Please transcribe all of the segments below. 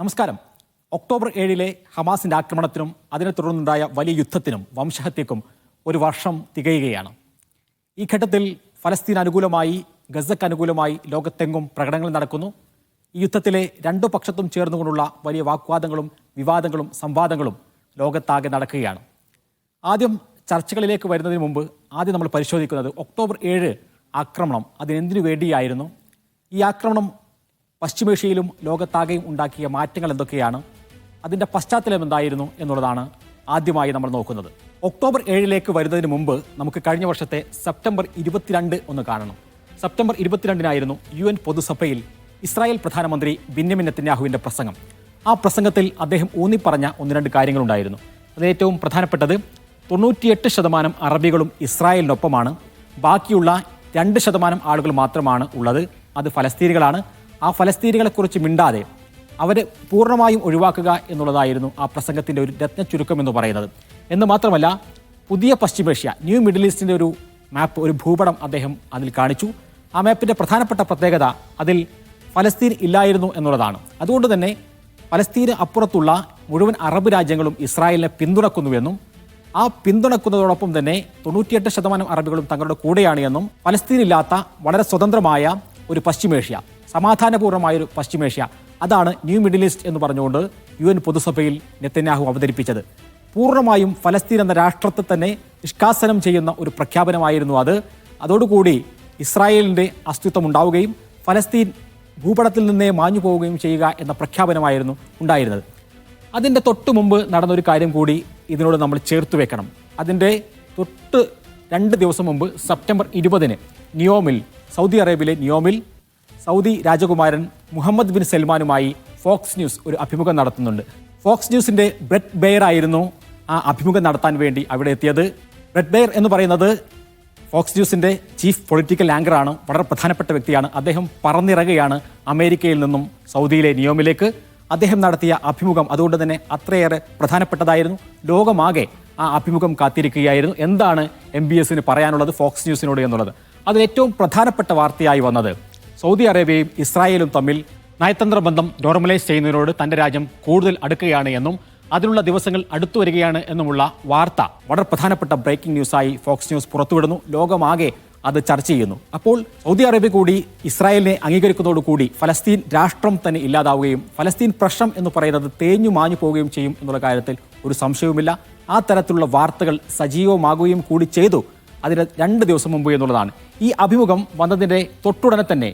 നമസ്കാരം. ഒക്ടോബർ 7 ഹമാസിന്റെ ആക്രമണത്തിനും അതിനെ തുടർന്നുണ്ടായ വലിയ യുദ്ധത്തിനും വംശഹത്യക്കും ഒരു വർഷം തികയുകയാണ്. ഈ ഘട്ടത്തിൽ ഫലസ്തീൻ അനുകൂലമായി, ഗസക്ക് അനുകൂലമായി ലോകത്തെങ്ങും പ്രകടനങ്ങൾ നടക്കുന്നു. ഈ യുദ്ധത്തിലെ രണ്ടു പക്ഷത്തും ചേർന്നുകൊണ്ടുള്ള വലിയ വാഗ്വാദങ്ങളും വിവാദങ്ങളും സംവാദങ്ങളും ലോകത്താകെ നടക്കുകയാണ്. ആദ്യം ചർച്ചകളിലേക്ക് വരുന്നതിന് മുമ്പ് ആദ്യം നമ്മൾ പരിശോധിക്കുന്നത് ഒക്ടോബർ 7 ആക്രമണം അതിനെന്തിനു വേണ്ടിയായിരുന്നു? ഈ ആക്രമണം പശ്ചിമേഷ്യയിലും ലോകത്താകെയും ഉണ്ടാക്കിയ മാറ്റങ്ങൾ എന്തൊക്കെയാണ്? അതിൻ്റെ പശ്ചാത്തലം എന്തായിരുന്നു എന്നുള്ളതാണ് ആദ്യമായി നമ്മൾ നോക്കുന്നത്. ഒക്ടോബർ 7 വരുന്നതിന് മുമ്പ് നമുക്ക് കഴിഞ്ഞ വർഷത്തെ സെപ്റ്റംബർ 22 ഒന്ന് കാണണം. സെപ്റ്റംബർ 22 UN പൊതുസഭയിൽ ഇസ്രായേൽ പ്രധാനമന്ത്രി ബെന്യാമിൻ നെതന്യാഹുവിൻ്റെ പ്രസംഗം. ആ പ്രസംഗത്തിൽ അദ്ദേഹം ഊന്നിപ്പറഞ്ഞ ഒന്ന് രണ്ട് കാര്യങ്ങളുണ്ടായിരുന്നു. അതിൽ ഏറ്റവും പ്രധാനപ്പെട്ടത് 98% അറബികളും ഇസ്രായേലിനൊപ്പമാണ്, ബാക്കിയുള്ള 2% ആളുകൾ മാത്രമാണ് ഉള്ളത്, അത് ഫലസ്തീനികളാണ്. ആ ഫലസ്തീനികളെക്കുറിച്ച് മിണ്ടാതെ അവരെ പൂർണ്ണമായും ഒഴിവാക്കുക എന്നുള്ളതായിരുന്നു ആ പ്രസംഗത്തിൻ്റെ ഒരു രത്ന ചുരുക്കം എന്ന് പറയുന്നത്. എന്ന് മാത്രമല്ല, പുതിയ പശ്ചിമേഷ്യ, ന്യൂ മിഡിൽ ഈസ്റ്റിൻ്റെ ഒരു മാപ്പ്, ഒരു ഭൂപടം അദ്ദേഹം അതിൽ കാണിച്ചു. ആ മാപ്പിൻ്റെ പ്രധാനപ്പെട്ട പ്രത്യേകത അതിൽ ഫലസ്തീൻ ഇല്ലായിരുന്നു എന്നുള്ളതാണ്. അതുകൊണ്ട് തന്നെ ഫലസ്തീന് അപ്പുറത്തുള്ള മുഴുവൻ അറബ് രാജ്യങ്ങളും ഇസ്രായേലിനെ പിന്തുണക്കുന്നുവെന്നും ആ പിന്തുണക്കുന്നതോടൊപ്പം തന്നെ 98% അറബികളും തങ്ങളുടെ കൂടെയാണ് എന്നും ഫലസ്തീനില്ലാത്ത വളരെ സ്വതന്ത്രമായ ഒരു പശ്ചിമേഷ്യ, സമാധാനപൂർണ്ണമായൊരു പശ്ചിമേഷ്യ, അതാണ് ന്യൂ മിഡിൽ ഈസ്റ്റ് എന്ന് പറഞ്ഞുകൊണ്ട് UN പൊതുസഭയിൽ നെതന്യാഹു അവതരിപ്പിച്ചത്. പൂർണ്ണമായും ഫലസ്തീൻ എന്ന രാഷ്ട്രത്തെ തന്നെ നിഷ്കാസനം ചെയ്യുന്ന ഒരു പ്രഖ്യാപനമായിരുന്നു അത്. അതോടുകൂടി ഇസ്രായേലിൻ്റെ അസ്തിത്വം ഉണ്ടാവുകയും ഫലസ്തീൻ ഭൂപടത്തിൽ നിന്നേ മാഞ്ഞു പോവുകയും ചെയ്യുക എന്ന പ്രഖ്യാപനമായിരുന്നു ഉണ്ടായിരുന്നത്. അതിൻ്റെ തൊട്ട് മുമ്പ് നടന്നൊരു കാര്യം കൂടി ഇതിനോട് നമ്മൾ ചേർത്ത് വെക്കണം. അതിൻ്റെ തൊട്ട് 2 ദിവസം മുമ്പ് സെപ്റ്റംബർ 20 നിയോമിൽ, സൗദി അറേബ്യയിലെ നിയോമിൽ സൗദി രാജകുമാരൻ മുഹമ്മദ് ബിൻ സൽമാനുമായി ഫോക്സ് ന്യൂസ് ഒരു അഭിമുഖം നടത്തുന്നുണ്ട്. ഫോക്സ് ന്യൂസിൻ്റെ ബ്രെറ്റ് ബെയർ ആയിരുന്നു ആ അഭിമുഖം നടത്താൻ വേണ്ടി അവിടെ എത്തിയത്. ബ്രെറ്റ് ബെയർ എന്ന് പറയുന്നത് ഫോക്സ് ന്യൂസിൻ്റെ ചീഫ് പൊളിറ്റിക്കൽ ആങ്കറാണ്, വളരെ പ്രധാനപ്പെട്ട വ്യക്തിയാണ്. അദ്ദേഹം പറന്നിറങ്ങുകയാണ് അമേരിക്കയിൽ നിന്നും സൗദിയിലെ നിയോമിലേക്ക്. അദ്ദേഹം നടത്തിയ അഭിമുഖം അതുകൊണ്ട് തന്നെ അത്രയേറെ പ്രധാനപ്പെട്ടതായിരുന്നു. ലോകമാകെ ആ അഭിമുഖം കാത്തിരിക്കുകയായിരുന്നു. എന്താണ് MBS പറയാനുള്ളത് ഫോക്സ് ന്യൂസിനോട് എന്നുള്ളത്. അതിൽ ഏറ്റവും പ്രധാനപ്പെട്ട വാർത്തയായി വന്നത് സൗദി അറേബ്യയും ഇസ്രായേലും തമ്മിൽ നയതന്ത്ര ബന്ധം നോർമലൈസ് ചെയ്യുന്നതിനോട് തൻ്റെ രാജ്യം കൂടുതൽ അടുക്കുകയാണ് എന്നും അതിനുള്ള ദിവസങ്ങൾ അടുത്തു വരികയാണ് എന്നുമുള്ള വാർത്ത വളരെ പ്രധാനപ്പെട്ട ബ്രേക്കിംഗ് ന്യൂസായി ഫോക്സ് ന്യൂസ് പുറത്തുവിടുന്നു. ലോകമാകെ അത് ചർച്ച ചെയ്യുന്നു. അപ്പോൾ സൗദി അറേബ്യ കൂടി ഇസ്രായേലിനെ അംഗീകരിക്കുന്നതോടുകൂടി ഫലസ്തീൻ രാഷ്ട്രം തന്നെ ഇല്ലാതാവുകയും ഫലസ്തീൻ പ്രശ്നം എന്ന് പറയുന്നത് തേഞ്ഞു മാഞ്ഞു പോവുകയും ചെയ്യും എന്നുള്ള കാര്യത്തിൽ ഒരു സംശയവുമില്ല. ആ തരത്തിലുള്ള വാർത്തകൾ സജീവമാകുകയും കൂടി ചെയ്തു അതിന് 2 ദിവസം മുമ്പ് എന്നുള്ളതാണ്. ഈ അഭിമുഖം വന്നതിൻ്റെ തൊട്ടുടനെ തന്നെ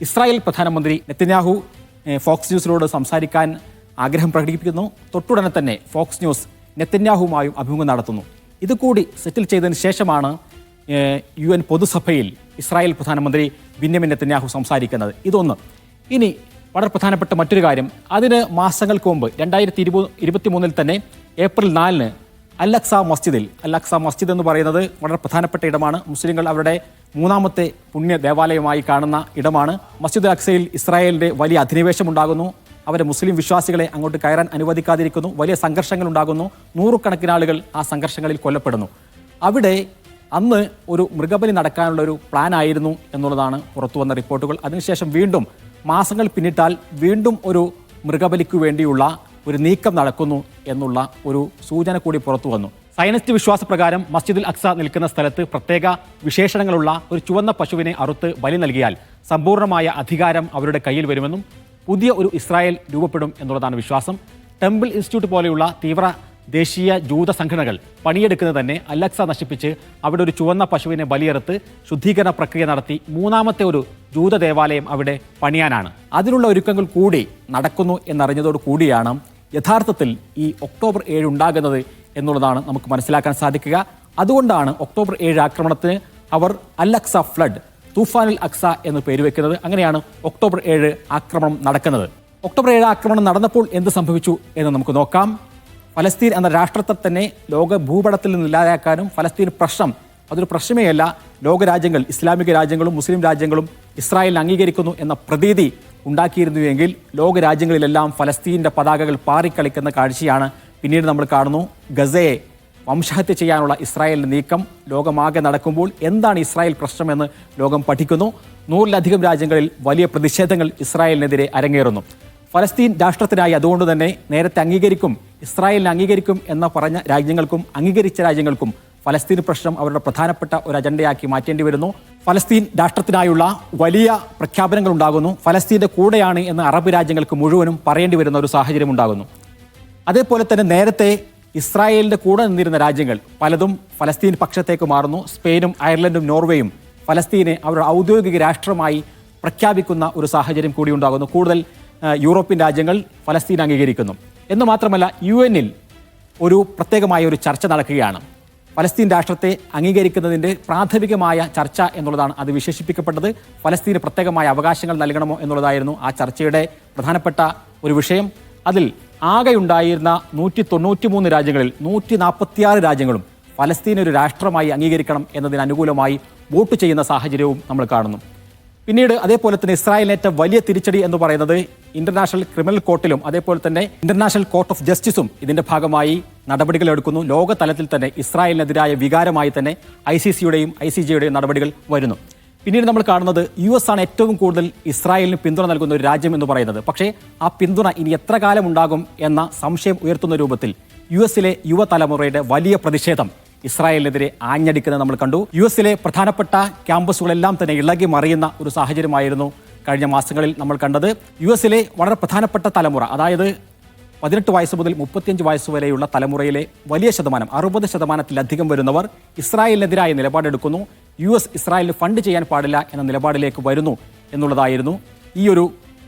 ഇസ്രായേൽ പ്രധാനമന്ത്രി നെതന്യാഹു ഫോക്സ് ന്യൂസിനോട് സംസാരിക്കാൻ ആഗ്രഹം പ്രകടിപ്പിക്കുന്നു. തൊട്ടുടനെ തന്നെ ഫോക്സ് ന്യൂസ് നെതന്യാഹുവുമായും അഭിമുഖം നടത്തുന്നു. ഇതുകൂടി സെറ്റിൽ ചെയ്തതിന് ശേഷമാണ് UN പൊതുസഭയിൽ ഇസ്രായേൽ പ്രധാനമന്ത്രി ബെന്യാമിൻ നെതന്യാഹു സംസാരിക്കുന്നത്. ഇതൊന്ന്. ഇനി വളരെ പ്രധാനപ്പെട്ട മറ്റൊരു കാര്യം, അതിന് മാസങ്ങൾക്ക് മുമ്പ് 2023 തന്നെ ഏപ്രിൽ 4 അൽ-അഖ്സ മസ്ജിദ് എന്ന് പറയുന്നത് വളരെ പ്രധാനപ്പെട്ട ഇടമാണ്. മുസ്ലിങ്ങൾ അവരുടെ 3ാമത്തെ പുണ്യ ദേവാലയമായി കാണുന്ന ഇടമാണ്. മസ്ജിദ് അൽ-അഖ്സയിൽ ഇസ്രായേലിൻ്റെ വലിയ അധിനിവേശം ഉണ്ടാകുന്നു. അവരെ മുസ്ലിം വിശ്വാസികളെ അങ്ങോട്ട് കയറാൻ അനുവദിക്കാതിരിക്കുന്നു. വലിയ സംഘർഷങ്ങൾ ഉണ്ടാകുന്നു. 100 ആളുകൾ ആ സംഘർഷങ്ങളിൽ കൊല്ലപ്പെടുന്നു. അവിടെ അന്ന് ഒരു മൃഗബലി നടക്കാനുള്ള ഒരു പ്ലാൻ ആയിരുന്നു എന്നുള്ളതാണ് പുറത്തു വന്ന റിപ്പോർട്ടുകൾ. അതിനുശേഷം വീണ്ടും മാസങ്ങൾ പിന്നിട്ടാൽ വീണ്ടും ഒരു മൃഗബലിക്കു വേണ്ടിയുള്ള ഒരു നീക്കം നടക്കുന്നു എന്നുള്ള ഒരു സൂചന കൂടി പുറത്തു വന്നു. സയനിസ്റ്റ് വിശ്വാസപ്രകാരം മസ്ജിദുൽ അഖ്സ നിൽക്കുന്ന സ്ഥലത്ത് പ്രത്യേക വിശേഷണങ്ങളുള്ള ഒരു ചുവന്ന പശുവിനെ അറുത്ത് ബലി നൽകിയാൽ സമ്പൂർണ്ണമായ അധികാരം അവരുടെ കയ്യിൽ വരുമെന്നും പുതിയ ഒരു ഇസ്രായേൽ രൂപപ്പെടും എന്നുള്ളതാണ് വിശ്വാസം. ടെമ്പിൾ ഇൻസ്റ്റിറ്റ്യൂട്ട് പോലെയുള്ള തീവ്ര ദേശീയ ജൂത സംഘടനകൾ പണിയെടുക്കുന്നത് തന്നെ അൽ-അഖ്സ നശിപ്പിച്ച് അവിടെ ഒരു ചുവന്ന പശുവിനെ ബലിയെറുത്ത് ശുദ്ധീകരണ പ്രക്രിയ നടത്തി 3ാമത്തെ ഒരു ജൂത ദേവാലയം അവിടെ പണിയാനാണ്. അതിനുള്ള ഒരുക്കങ്ങൾ കൂടി നടക്കുന്നു എന്നറിഞ്ഞതോടു കൂടിയാണ് യഥാർത്ഥത്തിൽ ഈ ഒക്ടോബർ 7 ഉണ്ടാകുന്നത് എന്നുള്ളതാണ് നമുക്ക് മനസ്സിലാക്കാൻ സാധിക്കുക. അതുകൊണ്ടാണ് ഒക്ടോബർ 7 ആക്രമണത്തിന് അവർ അൽ-അഖ്സ ഫ്ലഡ്, തൂഫാനുൽ അഖ്സ എന്ന് പേര് വെക്കുന്നത്. അങ്ങനെയാണ് ഒക്ടോബർ 7 ആക്രമണം നടക്കുന്നത്. ഒക്ടോബർ 7 ആക്രമണം നടന്നപ്പോൾ എന്ത് സംഭവിച്ചു എന്ന് നമുക്ക് നോക്കാം. ഫലസ്തീൻ എന്ന രാഷ്ട്രത്തെ തന്നെ ലോക ഭൂപടത്തിൽ നിന്ന് ഇല്ലാതാക്കാനും ഫലസ്തീൻ പ്രശ്നം അതൊരു പ്രശ്നമേ അല്ല, ലോകരാജ്യങ്ങൾ, ഇസ്ലാമിക രാജ്യങ്ങളും മുസ്ലിം രാജ്യങ്ങളും ഇസ്രായേലിനെ അംഗീകരിക്കുന്നു എന്ന പ്രതീതി ഉണ്ടാക്കിയിരുന്നുവെങ്കിൽ ലോകരാജ്യങ്ങളിലെല്ലാം ഫലസ്തീൻ്റെ പതാകകൾ പാറിക്കളിക്കുന്ന കാഴ്ചയാണ് പിന്നീട് നമ്മൾ കാണുന്നു. ഗസയെ വംശഹത്യ ചെയ്യാനുള്ള ഇസ്രായേലിൻ്റെ നീക്കം ലോകമാകെ നടക്കുമ്പോൾ എന്താണ് ഇസ്രായേൽ പ്രശ്നമെന്ന് ലോകം പഠിക്കുന്നു. 100-ലധികം രാജ്യങ്ങളിൽ വലിയ പ്രതിഷേധങ്ങൾ ഇസ്രായേലിനെതിരെ അരങ്ങേറുന്നു. ഫലസ്തീൻ രാഷ്ട്രത്തിനായി അതുകൊണ്ട് തന്നെ നേരത്തെ അംഗീകരിക്കും, ഇസ്രായേലിനെ അംഗീകരിക്കും എന്ന് പറഞ്ഞ രാജ്യങ്ങൾക്കും അംഗീകരിച്ച രാജ്യങ്ങൾക്കും ഫലസ്തീൻ പ്രശ്നം അവരുടെ പ്രധാനപ്പെട്ട ഒരു അജണ്ടയാക്കി മാറ്റേണ്ടി വരുന്നു. ഫലസ്തീൻ രാഷ്ട്രത്തിനായുള്ള വലിയ പ്രഖ്യാപനങ്ങൾ ഉണ്ടാകുന്നു. ഫലസ്തീൻ്റെ കൂടെയാണ് എന്ന് അറബ് രാജ്യങ്ങൾക്ക് മുഴുവനും പറയേണ്ടി വരുന്ന ഒരു സാഹചര്യം ഉണ്ടാകുന്നു. അതേപോലെ തന്നെ നേരത്തെ ഇസ്രായേലിൻ്റെ കൂടെ നിന്നിരുന്ന രാജ്യങ്ങൾ പലതും ഫലസ്തീൻ പക്ഷത്തേക്ക് മാറുന്നു. സ്പെയിനും അയർലൻഡും നോർവേയും ഫലസ്തീനെ അവരുടെ ഔദ്യോഗിക രാഷ്ട്രമായി പ്രഖ്യാപിക്കുന്ന ഒരു സാഹചര്യം കൂടി ഉണ്ടാകുന്നു. കൂടുതൽ യൂറോപ്യൻ രാജ്യങ്ങൾ ഫലസ്തീൻ അംഗീകരിക്കുന്നു. എന്ന് മാത്രമല്ല UN-ൽ ഒരു പ്രത്യേകമായ ഒരു ചർച്ച നടക്കുകയാണ്. ഫലസ്തീൻ രാഷ്ട്രത്തെ അംഗീകരിക്കുന്നതിൻ്റെ പ്രാഥമികമായ ചർച്ച എന്നുള്ളതാണ് അത് വിശേഷിപ്പിക്കപ്പെട്ടത്. ഫലസ്തീന് പ്രത്യേകമായ അവകാശങ്ങൾ നൽകണമോ എന്നുള്ളതായിരുന്നു ആ ചർച്ചയുടെ പ്രധാനപ്പെട്ട ഒരു വിഷയം. അതിൽ ആകെയുണ്ടായിരുന്ന 193 രാജ്യങ്ങളിൽ 146 രാജ്യങ്ങളും ഫലസ്തീൻ ഒരു രാഷ്ട്രമായി അംഗീകരിക്കണം എന്നതിന് അനുകൂലമായി വോട്ട് ചെയ്യുന്ന സാഹചര്യവും നമ്മൾ കാണുന്നു. പിന്നീട് അതേപോലെ തന്നെ ഇസ്രായേലിനേറ്റ വലിയ തിരിച്ചടി എന്ന് പറയുന്നത് ഇന്റർനാഷണൽ ക്രിമിനൽ കോർട്ടിലും അതേപോലെ തന്നെ ഇന്റർനാഷണൽ കോർട്ട് ഓഫ് ജസ്റ്റിസും ഇതിന്റെ ഭാഗമായി നടപടികൾ എടുക്കുന്നു. ലോകതലത്തിൽ തന്നെ ഇസ്രായേലിനെതിരായ വികാരമായി തന്നെ ICC-യുടെയും ICJ-യുടെയും നടപടികൾ വരുന്നു. പിന്നീട് നമ്മൾ കാണുന്നത് US ആണ് ഏറ്റവും കൂടുതൽ ഇസ്രായേലിന് പിന്തുണ നൽകുന്ന ഒരു രാജ്യം എന്ന് പറയുന്നത്. പക്ഷേ ആ പിന്തുണ ഇനി എത്ര കാലം ഉണ്ടാകും എന്ന സംശയം ഉയർത്തുന്ന രൂപത്തിൽ US-ലെ യുവതലമുറയുടെ വലിയ പ്രതിഷേധം ഇസ്രായേലിനെതിരെ ആഞ്ഞടിക്കുന്നത് നമ്മൾ കണ്ടു. US-ലെ പ്രധാനപ്പെട്ട ക്യാമ്പസുകളെല്ലാം തന്നെ ഇളകി മറിയുന്ന ഒരു സാഹചര്യമായിരുന്നു കഴിഞ്ഞ മാസങ്ങളിൽ നമ്മൾ കണ്ടത്. US-ലെ വളരെ പ്രധാനപ്പെട്ട തലമുറ, അതായത് 18 വയസ്സ് മുതൽ 35 വയസ്സ് വരെയുള്ള തലമുറയിലെ വലിയ ശതമാനം 60% വരുന്നവർ ഇസ്രായേലിനെതിരായ നിലപാടെടുക്കുന്നു. US ഇസ്രായേലിന് ഫണ്ട് ചെയ്യാൻ പാടില്ല എന്ന നിലപാടിലേക്ക് വരുന്നു എന്നുള്ളതായിരുന്നു ഈ ഒരു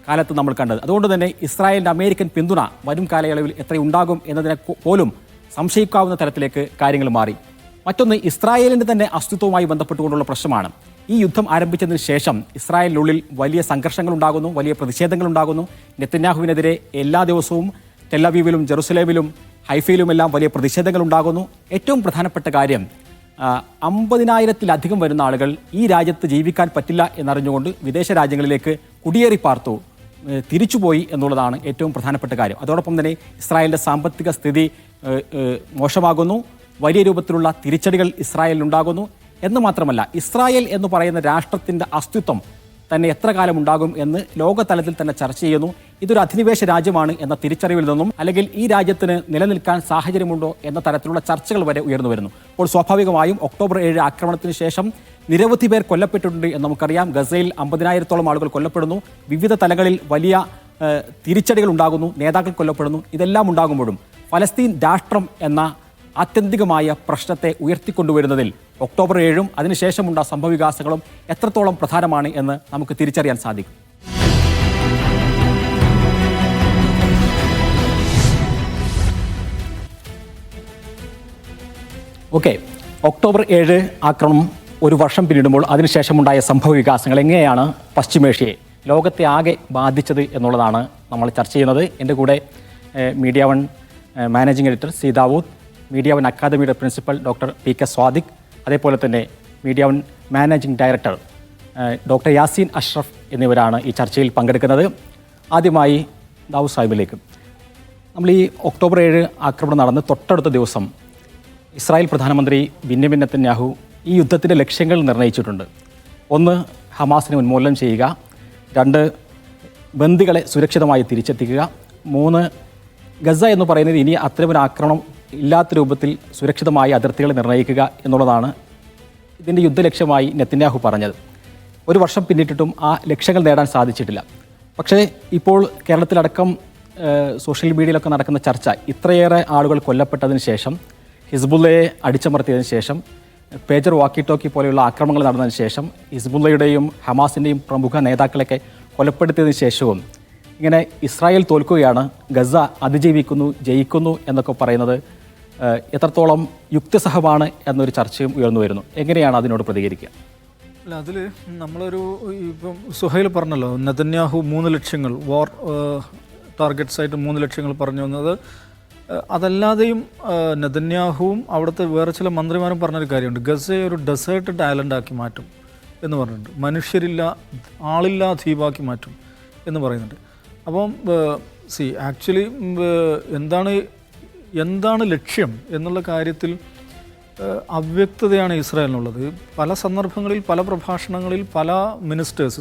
കാലത്ത് നമ്മൾ കണ്ടത്. അതുകൊണ്ട് തന്നെ ഇസ്രായേലിൻ്റെ അമേരിക്കൻ പിന്തുണ വരും കാലയളവിൽ എത്രയുണ്ടാകും എന്നതിനെ പോലും സംശയിക്കാവുന്ന തരത്തിലേക്ക് കാര്യങ്ങൾ മാറി. മറ്റൊന്ന് ഇസ്രായേലിൻ്റെ തന്നെ അസ്തിത്വവുമായി ബന്ധപ്പെട്ടുകൊണ്ടുള്ള പ്രശ്നമാണ്. ഈ യുദ്ധം ആരംഭിച്ചതിന് ശേഷം ഇസ്രായേലിനുള്ളിൽ വലിയ സംഘർഷങ്ങൾ ഉണ്ടാകുന്നു, വലിയ പ്രതിഷേധങ്ങൾ ഉണ്ടാകുന്നു. നെതന്യാഹുവിനെതിരെ എല്ലാ ദിവസവും ടെലവീവിലും ജെറുസലേമിലും ഹൈഫയിലുമെല്ലാം വലിയ പ്രതിഷേധങ്ങൾ ഉണ്ടാകുന്നു. ഏറ്റവും പ്രധാനപ്പെട്ട കാര്യം 50,000-ലധികം വരുന്ന ആളുകൾ ഈ രാജ്യത്ത് ജീവിക്കാൻ പറ്റില്ല എന്നറിഞ്ഞുകൊണ്ട് വിദേശ രാജ്യങ്ങളിലേക്ക് കുടിയേറി പാർത്തു, തിരിച്ചുപോയി എന്നുള്ളതാണ് ഏറ്റവും പ്രധാനപ്പെട്ട കാര്യം. അതോടൊപ്പം തന്നെ ഇസ്രായേലിൻ്റെ സാമ്പത്തിക സ്ഥിതി മോശമാകുന്നു. വലിയ രൂപത്തിലുള്ള തിരിച്ചടികൾ ഇസ്രായേലിനുണ്ടാകുന്നു. എന്ന് മാത്രമല്ല ഇസ്രായേൽ എന്ന് പറയുന്ന രാഷ്ട്രത്തിൻ്റെ അസ്തിത്വം തന്നെ എത്ര കാലം ഉണ്ടാകും എന്ന് ലോകതലത്തിൽ തന്നെ ചർച്ച ചെയ്യുന്നു. ഇതൊരു അധിനിവേശ രാജ്യമാണ് എന്ന തിരിച്ചറിവിൽ നിന്നും അല്ലെങ്കിൽ ഈ രാജ്യത്തിന് നിലനിൽക്കാൻ സാഹചര്യമുണ്ടോ എന്ന തരത്തിലുള്ള ചർച്ചകൾ വരെ ഉയർന്നു വരുന്നു. അപ്പോൾ സ്വാഭാവികമായും ഒക്ടോബർ 7 ആക്രമണത്തിന് ശേഷം നിരവധി പേർ കൊല്ലപ്പെട്ടിട്ടുണ്ട് എന്ന് നമുക്കറിയാം. ഗസയിൽ 50,000-ഓളം ആളുകൾ കൊല്ലപ്പെടുന്നു. വിവിധ തലങ്ങളിൽ വലിയ തിരിച്ചടികൾ ഉണ്ടാകുന്നു, നേതാക്കൾ കൊല്ലപ്പെടുന്നു. ഇതെല്ലാം ഉണ്ടാകുമ്പോഴും ഫലസ്തീൻ രാഷ്ട്രം എന്ന ആത്യന്തികമായ പ്രശ്നത്തെ ഉയർത്തിക്കൊണ്ടുവരുന്നതിൽ ഒക്ടോബർ 7-ഉം അതിനുശേഷമുണ്ട സംഭവവികാസങ്ങളും എത്രത്തോളം പ്രധാനമാണ് എന്ന് നമുക്ക് തിരിച്ചറിയാൻ സാധിക്കും. ഓക്കെ, ഒക്ടോബർ 7 ആക്രമണം ഒരു വർഷം പിന്നിടുമ്പോൾ അതിനുശേഷമുണ്ടായ സംഭവവികാസങ്ങൾ എങ്ങനെയാണ് പശ്ചിമേഷ്യയെ, ലോകത്തെ ആകെ ബാധിച്ചത് എന്നുള്ളതാണ് നമ്മൾ ചർച്ച ചെയ്യുന്നത്. എൻ്റെ കൂടെ media one managing editor C Dawood, media one അക്കാദമിയുടെ പ്രിൻസിപ്പൽ ഡോക്ടർ PK സ്വാദിഖ്, അതേപോലെ തന്നെ media one managing director doctor Yaseen Ashraf എന്നിവരാണ് ഈ ചർച്ചയിൽ പങ്കെടുക്കുന്നത്. ആദ്യമായി ദാവൂദ് സാഹിബിലേക്ക്. നമ്മൾ ഈ ഒക്ടോബർ 7 ആക്രമണം നടന്ന് തൊട്ടടുത്ത ദിവസം ഇസ്രായേൽ പ്രധാനമന്ത്രി ബെന്യാമിൻ നെതന്യാഹു ഈ യുദ്ധത്തിൻ്റെ ലക്ഷ്യങ്ങൾ നിർണ്ണയിച്ചിട്ടുണ്ട്. 1, ഹമാസിനെ ഉന്മൂലനം ചെയ്യുക. 2, ബന്ദികളെ സുരക്ഷിതമായി തിരിച്ചെത്തിക്കുക. 3, ഗസ എന്ന് പറയുന്നത് ഇനി അത്തരമൊരു ആക്രമണം ഇല്ലാത്ത രൂപത്തിൽ സുരക്ഷിതമായ അതിർത്തികൾ നിർണ്ണയിക്കുക എന്നുള്ളതാണ് ഇതിൻ്റെ യുദ്ധലക്ഷ്യമായി നെതന്യാഹു പറഞ്ഞത്. ഒരു വർഷം പിന്നിട്ടിട്ടും ആ ലക്ഷ്യങ്ങൾ നേടാൻ സാധിച്ചിട്ടില്ല. പക്ഷേ ഇപ്പോൾ കേരളത്തിലടക്കം സോഷ്യൽ മീഡിയയിലൊക്കെ നടക്കുന്ന ചർച്ച, ഇത്രയേറെ ആളുകൾ കൊല്ലപ്പെട്ടതിന് ശേഷം, ഹിസ്ബുള്ളയെ അടിച്ചമർത്തിയതിന് ശേഷം, പേജർ വാക്കി ടോക്കി പോലെയുള്ള ആക്രമണങ്ങൾ നടന്നതിന് ശേഷം, ഹിസ്ബുള്ളയുടെയും ഹമാസിൻ്റെയും പ്രമുഖ നേതാക്കളെയൊക്കെ കൊലപ്പെടുത്തിയതിന് ശേഷവും ഇങ്ങനെ ഇസ്രായേൽ തോൽക്കുകയാണ്, ഗസ അതിജീവിക്കുന്നു, ജയിക്കുന്നു എന്നൊക്കെ പറയുന്നത് എത്രത്തോളം യുക്തിസഹമാണ് എന്നൊരു ചർച്ചയും ഉയർന്നു വരുന്നു. എങ്ങനെയാണ് അതിനോട് പ്രതികരിക്കുക? അല്ല, അതിൽ നമ്മളൊരു ഇപ്പം സുഹൈൽ പറഞ്ഞല്ലോ, നെതന്യാഹു 3 ലക്ഷ്യങ്ങൾ വാർ ടാർഗറ്റ്സ് ആയിട്ട് 3 ലക്ഷ്യങ്ങൾ പറഞ്ഞു വന്നത്. അതല്ലാതെയും നെതന്യാഹുവും അവിടുത്തെ വേറെ ചില മന്ത്രിമാരും പറഞ്ഞൊരു കാര്യമുണ്ട്, ഗസയെ ഒരു ഡെസേർട്ടഡ് ഐലൻഡാക്കി മാറ്റും എന്ന് പറഞ്ഞിട്ടുണ്ട്. മനുഷ്യരില്ല, ആളില്ലാ ദ്വീപാക്കി മാറ്റും എന്ന് പറയുന്നുണ്ട്. അപ്പം ആക്ച്വലി എന്താണ് ലക്ഷ്യം എന്നുള്ള കാര്യത്തിൽ അവ്യക്തതയാണ് ഇസ്രായേലിനുള്ളത്. പല സന്ദർഭങ്ങളിൽ, പല പ്രഭാഷണങ്ങളിൽ, പല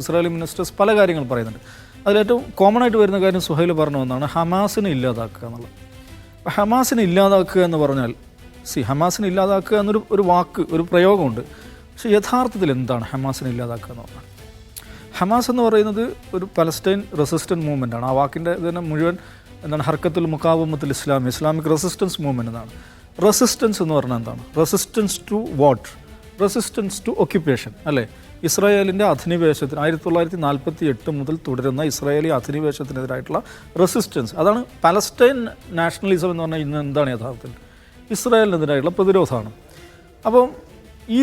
ഇസ്രായേലി മിനിസ്റ്റേഴ്സ് പല കാര്യങ്ങൾ പറയുന്നുണ്ട്. അതിലേറ്റവും കോമൺ ആയിട്ട് വരുന്ന കാര്യം സുഹൈൽ പറഞ്ഞ ഒന്നാണ് ഹമാസിനെ ഇല്ലാതാക്കുക എന്നുള്ളത്. അപ്പോൾ ഹമാസിനെ ഇല്ലാതാക്കുക എന്ന് പറഞ്ഞാൽ ഹമാസിനെ ഇല്ലാതാക്കുക എന്നൊരു വാക്ക്, ഒരു പ്രയോഗമുണ്ട്. പക്ഷേ യഥാർത്ഥത്തിൽ എന്താണ് ഹമാസിനെ ഇല്ലാതാക്കുക എന്ന് പറഞ്ഞാൽ? ഹമാസ് എന്ന് പറയുന്നത് ഒരു പലസ്തീൻ റെസിസ്റ്റൻറ്റ് മൂവ്മെൻ്റ് ആണ്. ആ വാക്കിൻ്റെ ഇതിനെ മുഴുവൻ എന്താണ്? ഹർക്കത്തുൽ മുഖാവമത്തുൽ ഇസ്ലാമിക് റെസിസ്റ്റൻസ് മൂവ്മെൻ്റ് എന്നാണ്. റെസിസ്റ്റൻസ് എന്ന് പറഞ്ഞാൽ എന്താണ്? Resistance to what? Resistance to occupation അല്ലേ? ഇസ്രായേലിൻ്റെ അധിനിവേശത്തിന് 1948 മുതൽ തുടരുന്ന ഇസ്രായേലി അധിനിവേശത്തിനെതിരായിട്ടുള്ള റെസിസ്റ്റൻസ്, അതാണ് പലസ്തീൻ നാഷണലിസം എന്ന് പറഞ്ഞാൽ. ഇന്ന് എന്താണ് യഥാർത്ഥത്തിൽ? ഇസ്രായേലിനെതിരായിട്ടുള്ള പ്രതിരോധമാണ്. അപ്പം ഈ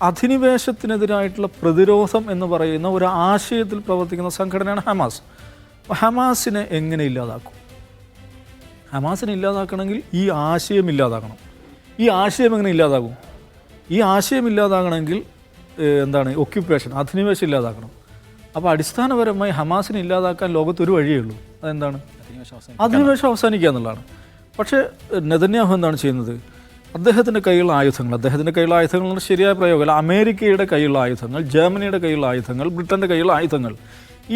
അധിനിവേശത്തിനെതിരായിട്ടുള്ള പ്രതിരോധം എന്ന് പറയുന്ന ഒരു ആശയത്തിൽ പ്രവർത്തിക്കുന്ന സംഘടനയാണ് ഹമാസ്. ഹമാസിനെ എങ്ങനെ ഇല്ലാതാക്കും? ഹമാസിനെ ഇല്ലാതാക്കണമെങ്കിൽ ഈ ആശയം ഇല്ലാതാക്കണം. ഈ ആശയം എങ്ങനെ ഇല്ലാതാകും? ഈ ആശയം ഇല്ലാതാകണമെങ്കിൽ എന്താണ്? ഒക്യുപ്പേഷൻ, അധിനിവേശം ഇല്ലാതാക്കണം. അപ്പോൾ അടിസ്ഥാനപരമായി ഹമാസിനെ ഇല്ലാതാക്കാൻ ലോകത്തൊരു വഴിയേ ഉള്ളൂ. അതെന്താണ്? അധിനിവേശം അവസാനിക്കുക എന്നുള്ളതാണ്. പക്ഷേ നെതന്യാഹു എന്താണ് ചെയ്യുന്നത്? അദ്ദേഹത്തിൻ്റെ കയ്യിലുള്ള ആയുധങ്ങൾ എന്ന് ശരിയായ പ്രയോഗമല്ല. അമേരിക്കയുടെ കയ്യിലുള്ള ആയുധങ്ങൾ, ജർമ്മനിയുടെ കയ്യിലുള്ള ആയുധങ്ങൾ, ബ്രിട്ടൻ്റെ കയ്യിലുള്ള ആയുധങ്ങൾ,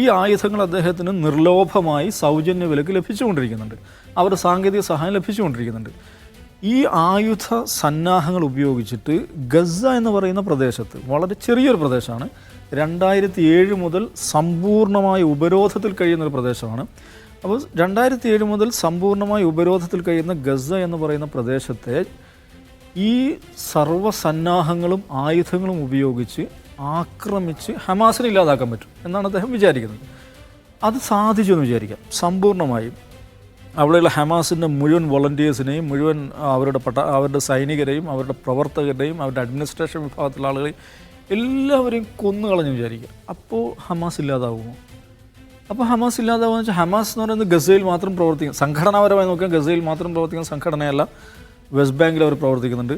ഈ ആയുധങ്ങൾ അദ്ദേഹത്തിന് നിർലോഭമായി സൗജന്യ വിലക്ക് ലഭിച്ചുകൊണ്ടിരിക്കുന്നുണ്ട്. അവരുടെ സാങ്കേതിക സഹായം ലഭിച്ചുകൊണ്ടിരിക്കുന്നുണ്ട്. ഈ ആയുധ സന്നാഹങ്ങൾ ഉപയോഗിച്ചിട്ട് ഗസ എന്ന് പറയുന്ന പ്രദേശത്ത്, വളരെ ചെറിയൊരു പ്രദേശമാണ്, 2007 മുതൽ സമ്പൂർണ്ണമായ ഉപരോധത്തിൽ കഴിയുന്നൊരു പ്രദേശമാണ്. അപ്പോൾ 2007 മുതൽ സമ്പൂർണ്ണമായ ഉപരോധത്തിൽ കഴിയുന്ന ഗസ എന്ന് പറയുന്ന പ്രദേശത്തെ ഈ സർവ്വസന്നാഹങ്ങളും ആയുധങ്ങളും ഉപയോഗിച്ച് ആക്രമിച്ച് ഹമാസിനെ ഇല്ലാതാക്കാൻ പറ്റും എന്നാണ് അദ്ദേഹം വിചാരിക്കുന്നത്. അത് സാധിച്ചു എന്ന് വിചാരിക്കാം. സമ്പൂർണ്ണമായും അവിടെയുള്ള ഹമാസിൻ്റെ മുഴുവൻ വോളണ്ടിയേഴ്സിനെയും, മുഴുവൻ അവരുടെ സൈനികരെയും, അവരുടെ പ്രവർത്തകരെയും, അവരുടെ അഡ്മിനിസ്ട്രേഷൻ വിഭാഗത്തിലുള്ള ആളുകളെയും എല്ലാവരെയും കൊന്നുകളഞ്ഞ് വിചാരിക്കുക. അപ്പോൾ ഹമാസ് ഇല്ലാതാകുമോ? അപ്പോൾ ഹമാസ് ഇല്ലാതാകുമെന്ന് വെച്ചാൽ, ഹമാസ് എന്ന് പറയുന്നത് ഗസയിൽ മാത്രം പ്രവർത്തിക്കുന്ന, സംഘടനാപരമായി നോക്കിയാൽ ഗസയിൽ മാത്രം പ്രവർത്തിക്കുന്ന സംഘടനയല്ല. വെസ്റ്റ് ബാങ്കിൽ അവർ പ്രവർത്തിക്കുന്നുണ്ട്.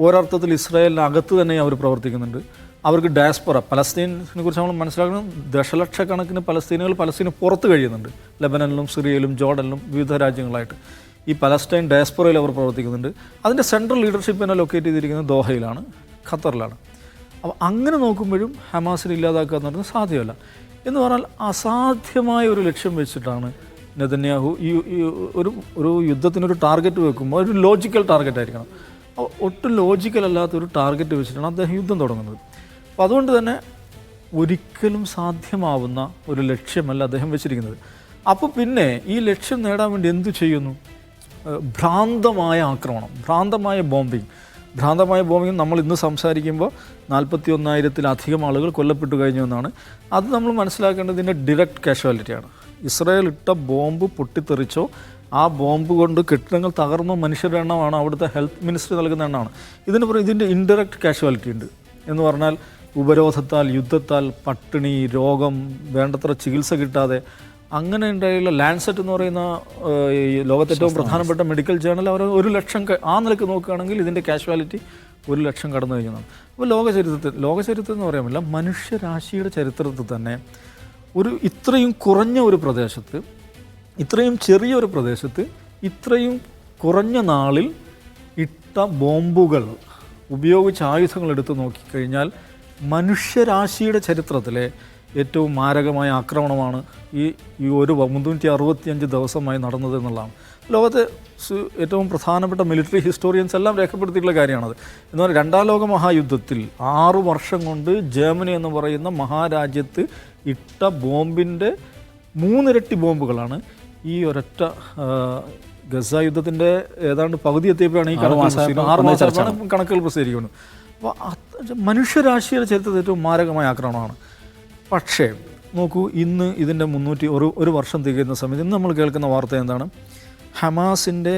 ഒരർത്ഥത്തിൽ ഇസ്രായേലിനകത്ത് തന്നെ അവർ പ്രവർത്തിക്കുന്നുണ്ട്. അവർക്ക് ഡയസ്പൊറ, പലസ്തീനെ കുറിച്ച് നമ്മൾ മനസ്സിലാക്കുന്നത്, ദശലക്ഷക്കണക്കിന് പലസ്തീന് പുറത്ത് കഴിയുന്നുണ്ട്. ലെബനനിലും സിറിയയിലും ജോർഡനിലും വിവിധ രാജ്യങ്ങളായിട്ട് ഈ പലസ്തീൻ ഡയസ്പൊറയിൽ അവർ പ്രവർത്തിക്കുന്നുണ്ട്. അതിൻ്റെ സെൻട്രൽ ലീഡർഷിപ്പിനെ ലൊക്കേറ്റ് ചെയ്തിരിക്കുന്നത് ദോഹയിലാണ്, ഖത്തറിലാണ്. അപ്പോൾ അങ്ങനെ നോക്കുമ്പോഴും ഹമാസിനെ ഇല്ലാതാക്കുക എന്ന് പറയുന്നത് സാധ്യമല്ല. എന്ന് പറഞ്ഞാൽ അസാധ്യമായ ഒരു ലക്ഷ്യം വെച്ചിട്ടാണ് നെതന്യാഹു ഒരു യുദ്ധത്തിനൊരു ടാർഗറ്റ് വെക്കുമ്പോൾ ഒരു ലോജിക്കൽ ടാർഗറ്റ് ആയിരിക്കണം. ഒട്ടും ലോജിക്കൽ അല്ലാത്തൊരു ടാർഗറ്റ് വെച്ചിട്ടാണ് അദ്ദേഹം യുദ്ധം തുടങ്ങുന്നത്. അപ്പോൾ അതുകൊണ്ട് തന്നെ ഒരിക്കലും സാധ്യമാവുന്ന ഒരു ലക്ഷ്യമല്ല അദ്ദേഹം വെച്ചിരിക്കുന്നത്. അപ്പോൾ പിന്നെ ഈ ലക്ഷ്യം നേടാൻ വേണ്ടി എന്തു ചെയ്യുന്നു? ഭ്രാന്തമായ ആക്രമണം, ഭ്രാന്തമായ ബോംബിങ് നമ്മൾ ഇന്ന് സംസാരിക്കുമ്പോൾ 41,000-ത്തിലധികം ആളുകൾ കൊല്ലപ്പെട്ടു കഴിഞ്ഞു എന്നാണ്. അത് നമ്മൾ മനസ്സിലാക്കേണ്ടതിൻ്റെ ഡിറക്റ്റ് കാഷ്വാലിറ്റിയാണ്. ഇസ്രായേൽ ഇട്ട ബോംബ് പൊട്ടിത്തെറിച്ചോ, ആ ബോംബ് കൊണ്ട് കെട്ടിടങ്ങൾ തകർന്നോ മനുഷ്യരുടെ എണ്ണമാണ് അവിടുത്തെ ഹെൽത്ത് മിനിസ്ട്രി നൽകുന്ന എണ്ണമാണ്. ഇതിൻ്റെ ഇൻഡയറക്റ്റ് കാഷ്വാലിറ്റി ഉണ്ട്. എന്ന് പറഞ്ഞാൽ ഉപരോധത്താൽ, യുദ്ധത്താൽ, പട്ടിണി, രോഗം, വേണ്ടത്ര ചികിത്സ കിട്ടാതെ അങ്ങനെ ഉണ്ടായുള്ള ലാൻസെറ്റ് എന്ന് പറയുന്ന ഈ ലോകത്തെ ഏറ്റവും പ്രധാനപ്പെട്ട മെഡിക്കൽ ജേണൽ അവർ 1,00,000 ആ നിലയ്ക്ക് നോക്കുകയാണെങ്കിൽ ഇതിൻ്റെ കാഷ്വാലിറ്റി 1,00,000 കടന്നു കഴിഞ്ഞതാണ്. അപ്പോൾ ലോകചരിത്രത്തിൽ എന്ന് പറയാൻ പറ്റില്ല, മനുഷ്യരാശിയുടെ ചരിത്രത്തിൽ തന്നെ ഇത്രയും കുറഞ്ഞ ഒരു പ്രദേശത്ത്, ഇത്രയും ചെറിയൊരു പ്രദേശത്ത്, ഇത്രയും കുറഞ്ഞ നാളിൽ ഇട്ട ബോംബുകൾ ഉപയോഗിച്ച ആയുധങ്ങൾ എടുത്ത് നോക്കിക്കഴിഞ്ഞാൽ മനുഷ്യരാശിയുടെ ചരിത്രത്തിലെ ഏറ്റവും മാരകമായ ആക്രമണമാണ് ഈ ഒരു 365 ദിവസമായി നടന്നത് എന്നുള്ളതാണ്. ലോകത്തെ ഏറ്റവും പ്രധാനപ്പെട്ട മിലിറ്ററി ഹിസ്റ്റോറിയൻസ് എല്ലാം രേഖപ്പെടുത്തിയിട്ടുള്ള കാര്യമാണത്. എന്ന് പറഞ്ഞാൽ 2ാം ലോക മഹായുദ്ധത്തിൽ 6 വർഷം കൊണ്ട് ജർമ്മനി എന്ന് പറയുന്ന മഹാരാജ്യത്ത് ഇട്ട ബോംബിൻ്റെ 3 ഇരട്ടി ബോംബുകളാണ് ഈ ഒരൊറ്റ ഗസ യുദ്ധത്തിൻ്റെ ഏതാണ്ട് പകുതി എത്തിയപ്പോഴാണ് ഈ 6 മാസമാണ് കണക്കുകൾ പ്രസിദ്ധീകരിക്കുന്നത്. അപ്പോൾ മനുഷ്യരാശിയുടെ ചരിത്രത്തിൽ ഏറ്റവും മാരകമായ ആക്രമണമാണ്. പക്ഷേ നോക്കൂ, ഇന്ന് ഇതിൻ്റെ 1 വർഷം തികയുന്ന സമയത്ത് ഇന്ന് നമ്മൾ കേൾക്കുന്ന വാർത്ത എന്താണ്? ഹമാസിൻ്റെ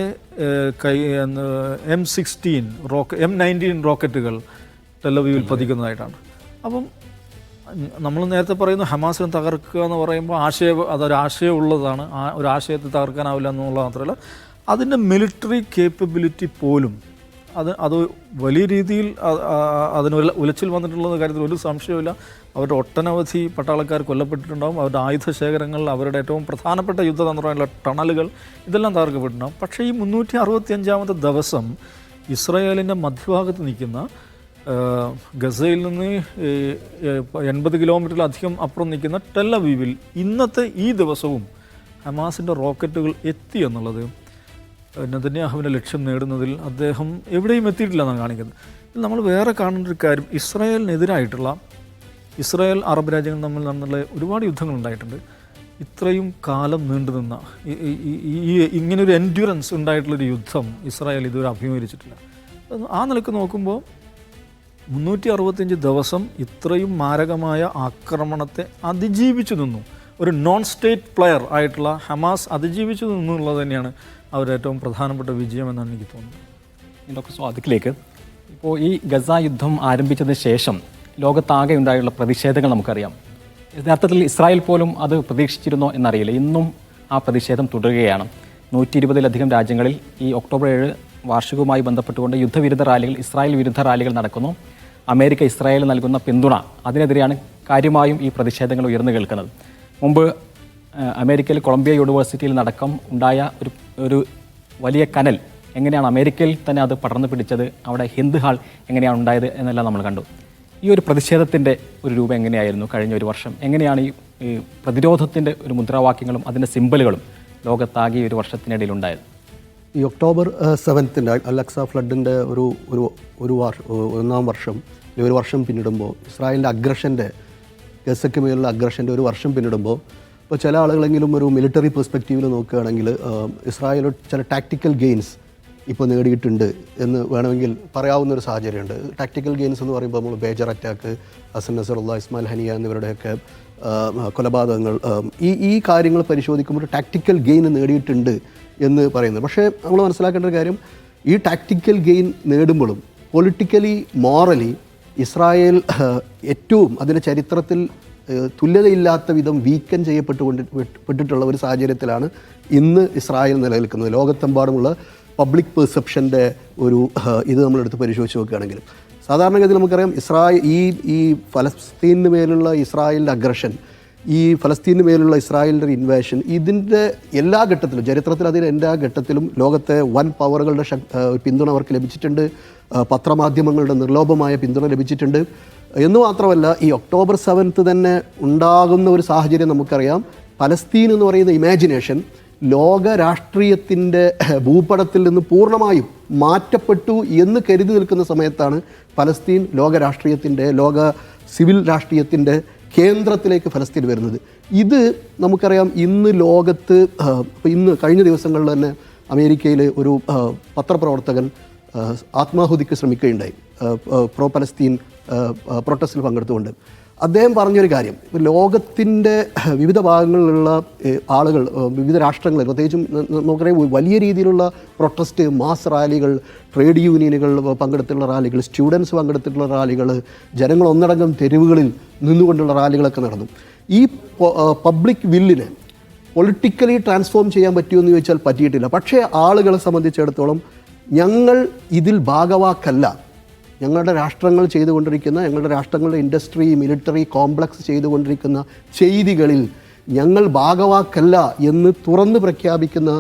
M19 റോക്കറ്റുകൾ ടെലവീവിൽ പതിക്കുന്നതായിട്ടാണ്. അപ്പം നമ്മൾ നേരത്തെ പറയുന്നു ഹമാസിനെ തകർക്കുക എന്ന് പറയുമ്പോൾ അതൊരാശയം ഉള്ളതാണ്. ഒരു ആശയത്തെ തകർക്കാനാവില്ല എന്നുള്ളത് മാത്രമല്ല, അതിൻ്റെ മിലിറ്ററി കേപ്പബിലിറ്റി പോലും അത് വലിയ രീതിയിൽ അതിന് ഉലച്ചിൽ വന്നിട്ടുള്ള കാര്യത്തിൽ ഒരു സംശയമില്ല. അവരുടെ ഒട്ടനവധി പട്ടാളക്കാർ കൊല്ലപ്പെട്ടിട്ടുണ്ടാകും. അവരുടെ ആയുധശേഖരങ്ങൾ, അവരുടെ ഏറ്റവും പ്രധാനപ്പെട്ട യുദ്ധതന്ത്രമായുള്ള ടണലുകൾ, ഇതെല്ലാം തകർക്കപ്പെട്ടിട്ടുണ്ടാകും. പക്ഷേ ഈ 365-ാമത്തെ ദിവസം ഇസ്രായേലിൻ്റെ മധ്യഭാഗത്ത് നിൽക്കുന്ന ഗസയിൽ നിന്ന് 80 കിലോമീറ്ററിലധികം അപ്പുറം നിൽക്കുന്ന ടെൽ അവീവിൽ ഇന്നത്തെ ഈ ദിവസവും ഹമാസിൻ്റെ റോക്കറ്റുകൾ എത്തി എന്നുള്ളത് നെതന്യാഹുവിൻ്റെ ലക്ഷ്യം നേടുന്നതിൽ അദ്ദേഹം എവിടെയും എത്തിയിട്ടില്ല എന്നാണ് കാണിക്കുന്നത്. ഇതിൽ നമ്മൾ വേറെ കാണേണ്ട ഒരു കാര്യം, ഇസ്രായേലിനെതിരായിട്ടുള്ള ഇസ്രായേൽ അറബ് രാജ്യങ്ങൾ തമ്മിൽ നടന്നുള്ള ഒരുപാട് യുദ്ധങ്ങൾ ഉണ്ടായിട്ടുണ്ട്. ഇത്രയും കാലം നീണ്ടുനിന്ന ഇങ്ങനൊരു എൻഡ്യൂറൻസ് ഉണ്ടായിട്ടുള്ളൊരു യുദ്ധം ഇസ്രായേൽ ഇതുവരെ അഭിമുഖീകരിച്ചിട്ടില്ല. ആ നിലക്ക് നോക്കുമ്പോൾ 365 ദിവസം ഇത്രയും മാരകമായ ആക്രമണത്തെ അതിജീവിച്ചു നിന്നു. ഒരു നോൺ സ്റ്റേറ്റ് പ്ലെയർ ആയിട്ടുള്ള ഹമാസ് അതിജീവിച്ചു നിന്നു എന്നുള്ളത് തന്നെയാണ് അവരുടെ ഏറ്റവും പ്രധാനപ്പെട്ട വിജയം എന്നാണ് എനിക്ക് തോന്നുന്നത്. ഡോക്ടർ സ്വാദിഖിലേക്ക്, ഇപ്പോൾ ഈ ഗസ യുദ്ധം ആരംഭിച്ചതിന് ശേഷം ലോകത്താകെ ഉണ്ടായുള്ള പ്രതിഷേധങ്ങൾ നമുക്കറിയാം. യഥാർത്ഥത്തിൽ ഇസ്രായേൽ പോലും അത് പ്രതീക്ഷിച്ചിരുന്നോ എന്നറിയില്ല. ഇന്നും ആ പ്രതിഷേധം തുടരുകയാണ്. 120-ലധികം രാജ്യങ്ങളിൽ ഈ ഒക്ടോബർ 7 വാർഷികവുമായി ബന്ധപ്പെട്ടുകൊണ്ട് യുദ്ധവിരുദ്ധ റാലികൾ, ഇസ്രായേൽ വിരുദ്ധ റാലികൾ നടക്കുന്നു. അമേരിക്ക ഇസ്രായേൽ നൽകുന്ന പിന്തുണ, അതിനെതിരെയാണ് കാര്യമായും ഈ പ്രതിഷേധങ്ങൾ ഉയർന്നു കേൾക്കുന്നത്. മുമ്പ് അമേരിക്കയിൽ കൊളംബിയ യൂണിവേഴ്സിറ്റിയിൽ നടക്കം ഉണ്ടായ ഒരു വലിയ കനൽ എങ്ങനെയാണ് അമേരിക്കയിൽ തന്നെ അത് പടർന്നു പിടിച്ചത്, അവിടെ ഹിന്ദ് ഹാൾ എങ്ങനെയാണ് ഉണ്ടായത് എന്നെല്ലാം നമ്മൾ കണ്ടു. ഈ ഒരു പ്രതിഷേധത്തിൻ്റെ ഒരു രൂപം എങ്ങനെയായിരുന്നു കഴിഞ്ഞ ഒരു വർഷം? എങ്ങനെയാണ് ഈ പ്രതിരോധത്തിൻ്റെ ഒരു മുദ്രാവാക്യങ്ങളും അതിൻ്റെ സിമ്പലുകളും ലോകത്താകെ ഒരു വർഷത്തിനിടയിൽ ഉണ്ടായത്? ഈ ഒക്ടോബർ 7 അലക്സ ഫ്ലഡിൻ്റെ ഒന്നാം വർഷം, ഒരു വർഷം പിന്നിടുമ്പോൾ ഇസ്രായേലിൻ്റെ അഗ്രഷൻ്റെ, ഗസയ്ക്ക് മേലുള്ള അഗ്രഷൻ്റെ ഒരു വർഷം പിന്നിടുമ്പോൾ, ഇപ്പോൾ ചില ആളുകളെങ്കിലും ഒരു മിലിറ്ററി പെർസ്പെക്റ്റീവിൽ നോക്കുകയാണെങ്കിൽ ഇസ്രായേൽ ചില ടാക്ടിക്കൽ ഗെയിൻസ് ഇപ്പോൾ നേടിയിട്ടുണ്ട് എന്ന് വേണമെങ്കിൽ പറയാവുന്നൊരു സാഹചര്യമുണ്ട്. ടാക്ടിക്കൽ ഗെയിൻസ് എന്ന് പറയുമ്പോൾ നമ്മൾ ബേജർ അറ്റാക്ക്, ഹസൻ നസറുള്ള, ഇസ്മായിൽ ഹനിയ എന്നിവരുടെയൊക്കെ കൊലപാതകങ്ങൾ, ഈ കാര്യങ്ങൾ പരിശോധിക്കുമ്പോൾ ടാക്ടിക്കൽ ഗെയിൻ നേടിയിട്ടുണ്ട് എന്ന് പറയുന്നത്. പക്ഷേ നമ്മൾ മനസ്സിലാക്കേണ്ട ഒരു കാര്യം, ഈ ടാക്ടിക്കൽ ഗെയിൻ നേടുമ്പോഴും പൊളിറ്റിക്കലി, മോറലി ഇസ്രായേൽ ഏറ്റവും അതിൻ്റെ ചരിത്രത്തിൽ തുല്യതയില്ലാത്ത വിധം വീക്കൻ ചെയ്യപ്പെട്ടിട്ടുള്ള ഒരു സാഹചര്യത്തിലാണ് ഇന്ന് ഇസ്രായേൽ നിലനിൽക്കുന്നത്. ലോകത്തെമ്പാടുമുള്ള പബ്ലിക് പെർസെപ്ഷൻ്റെ ഒരു ഇത് നമ്മളെടുത്ത് പരിശോധിച്ച് നോക്കുകയാണെങ്കിൽ സാധാരണഗതിയിൽ നമുക്കറിയാം ഈ ഫലസ്തീനു മേലുള്ള ഇസ്രായേലിൻ്റെ അഗ്രഷൻ, ഈ ഫലസ്തീനു മേലുള്ള ഇസ്രായേലിൻ്റെ ഇൻവേഷൻ, ഇതിൻ്റെ എല്ലാ ഘട്ടത്തിലും, ചരിത്രത്തിൽ അതിൻ്റെ എല്ലാ ഘട്ടത്തിലും ലോകത്തെ വൻ പവറുകളുടെ പിന്തുണ അവർക്ക് ലഭിച്ചിട്ടുണ്ട്. പത്രമാധ്യമങ്ങളുടെ നിർലോഭമായ പിന്തുണ ലഭിച്ചിട്ടുണ്ട്. എന്ന് മാത്രമല്ല, ഈ ഒക്ടോബർ 7 തന്നെ ഉണ്ടാകുന്ന ഒരു സാഹചര്യം നമുക്കറിയാം. പലസ്തീൻ എന്ന് പറയുന്ന ഇമാജിനേഷൻ ലോക രാഷ്ട്രീയത്തിൻ്റെ ഭൂപടത്തിൽ നിന്ന് പൂർണ്ണമായും മാറ്റപ്പെട്ടു എന്ന് കരുതി നിൽക്കുന്ന സമയത്താണ് പലസ്തീൻ ലോക രാഷ്ട്രീയത്തിൻ്റെ, ലോക സിവിൽ രാഷ്ട്രീയത്തിൻ്റെ കേന്ദ്രത്തിലേക്ക് ഫലസ്തീൻ വരുന്നത്. ഇത് നമുക്കറിയാം. ഇന്ന് ലോകത്ത് ഇന്ന് കഴിഞ്ഞ ദിവസങ്ങളിൽ തന്നെ അമേരിക്കയിൽ ഒരു പത്രപ്രവർത്തകൻ ആത്മാഹുതിക്ക് ശ്രമിക്കുകയുണ്ടായി, പ്രോ പലസ്തീൻ പ്രൊട്ടസ്റ്റിൽ പങ്കെടുത്തുകൊണ്ട്. അദ്ദേഹം പറഞ്ഞൊരു കാര്യം, ലോകത്തിൻ്റെ വിവിധ ഭാഗങ്ങളിലുള്ള ആളുകൾ, വിവിധ രാഷ്ട്രങ്ങളിൽ, പ്രത്യേകിച്ചും നമുക്കറിയാം വലിയ രീതിയിലുള്ള പ്രൊട്ടസ്റ്റ്, മാസ് റാലികൾ, ട്രേഡ് യൂണിയനുകൾ പങ്കെടുത്തിട്ടുള്ള റാലികൾ, സ്റ്റുഡൻസ് പങ്കെടുത്തിട്ടുള്ള റാലികൾ, ജനങ്ങൾ ഒന്നടങ്കം തെരുവുകളിൽ നിന്നുകൊണ്ടുള്ള റാലികളൊക്കെ നടന്നു. ഈ പബ്ലിക് വില്ലിനെ പൊളിറ്റിക്കലി ട്രാൻസ്ഫോം ചെയ്യാൻ പറ്റുമെന്ന് ചോദിച്ചാൽ പറ്റിയിട്ടില്ല. പക്ഷേ ആളുകളെ സംബന്ധിച്ചിടത്തോളം ഞങ്ങൾ ഇതിൽ ഭാഗവാക്കല്ല. ഞങ്ങളുടെ രാഷ്ട്രങ്ങൾ ചെയ്തുകൊണ്ടിരിക്കുന്ന, ഞങ്ങളുടെ രാഷ്ട്രങ്ങളുടെ ഇൻഡസ്ട്രി, മിലിറ്ററി കോംപ്ലക്സ് ചെയ്തുകൊണ്ടിരിക്കുന്ന ചെയ്തികളിൽ ഞങ്ങൾ ഭാഗവാക്കല്ല എന്ന് തുറന്ന് പ്രഖ്യാപിക്കുന്ന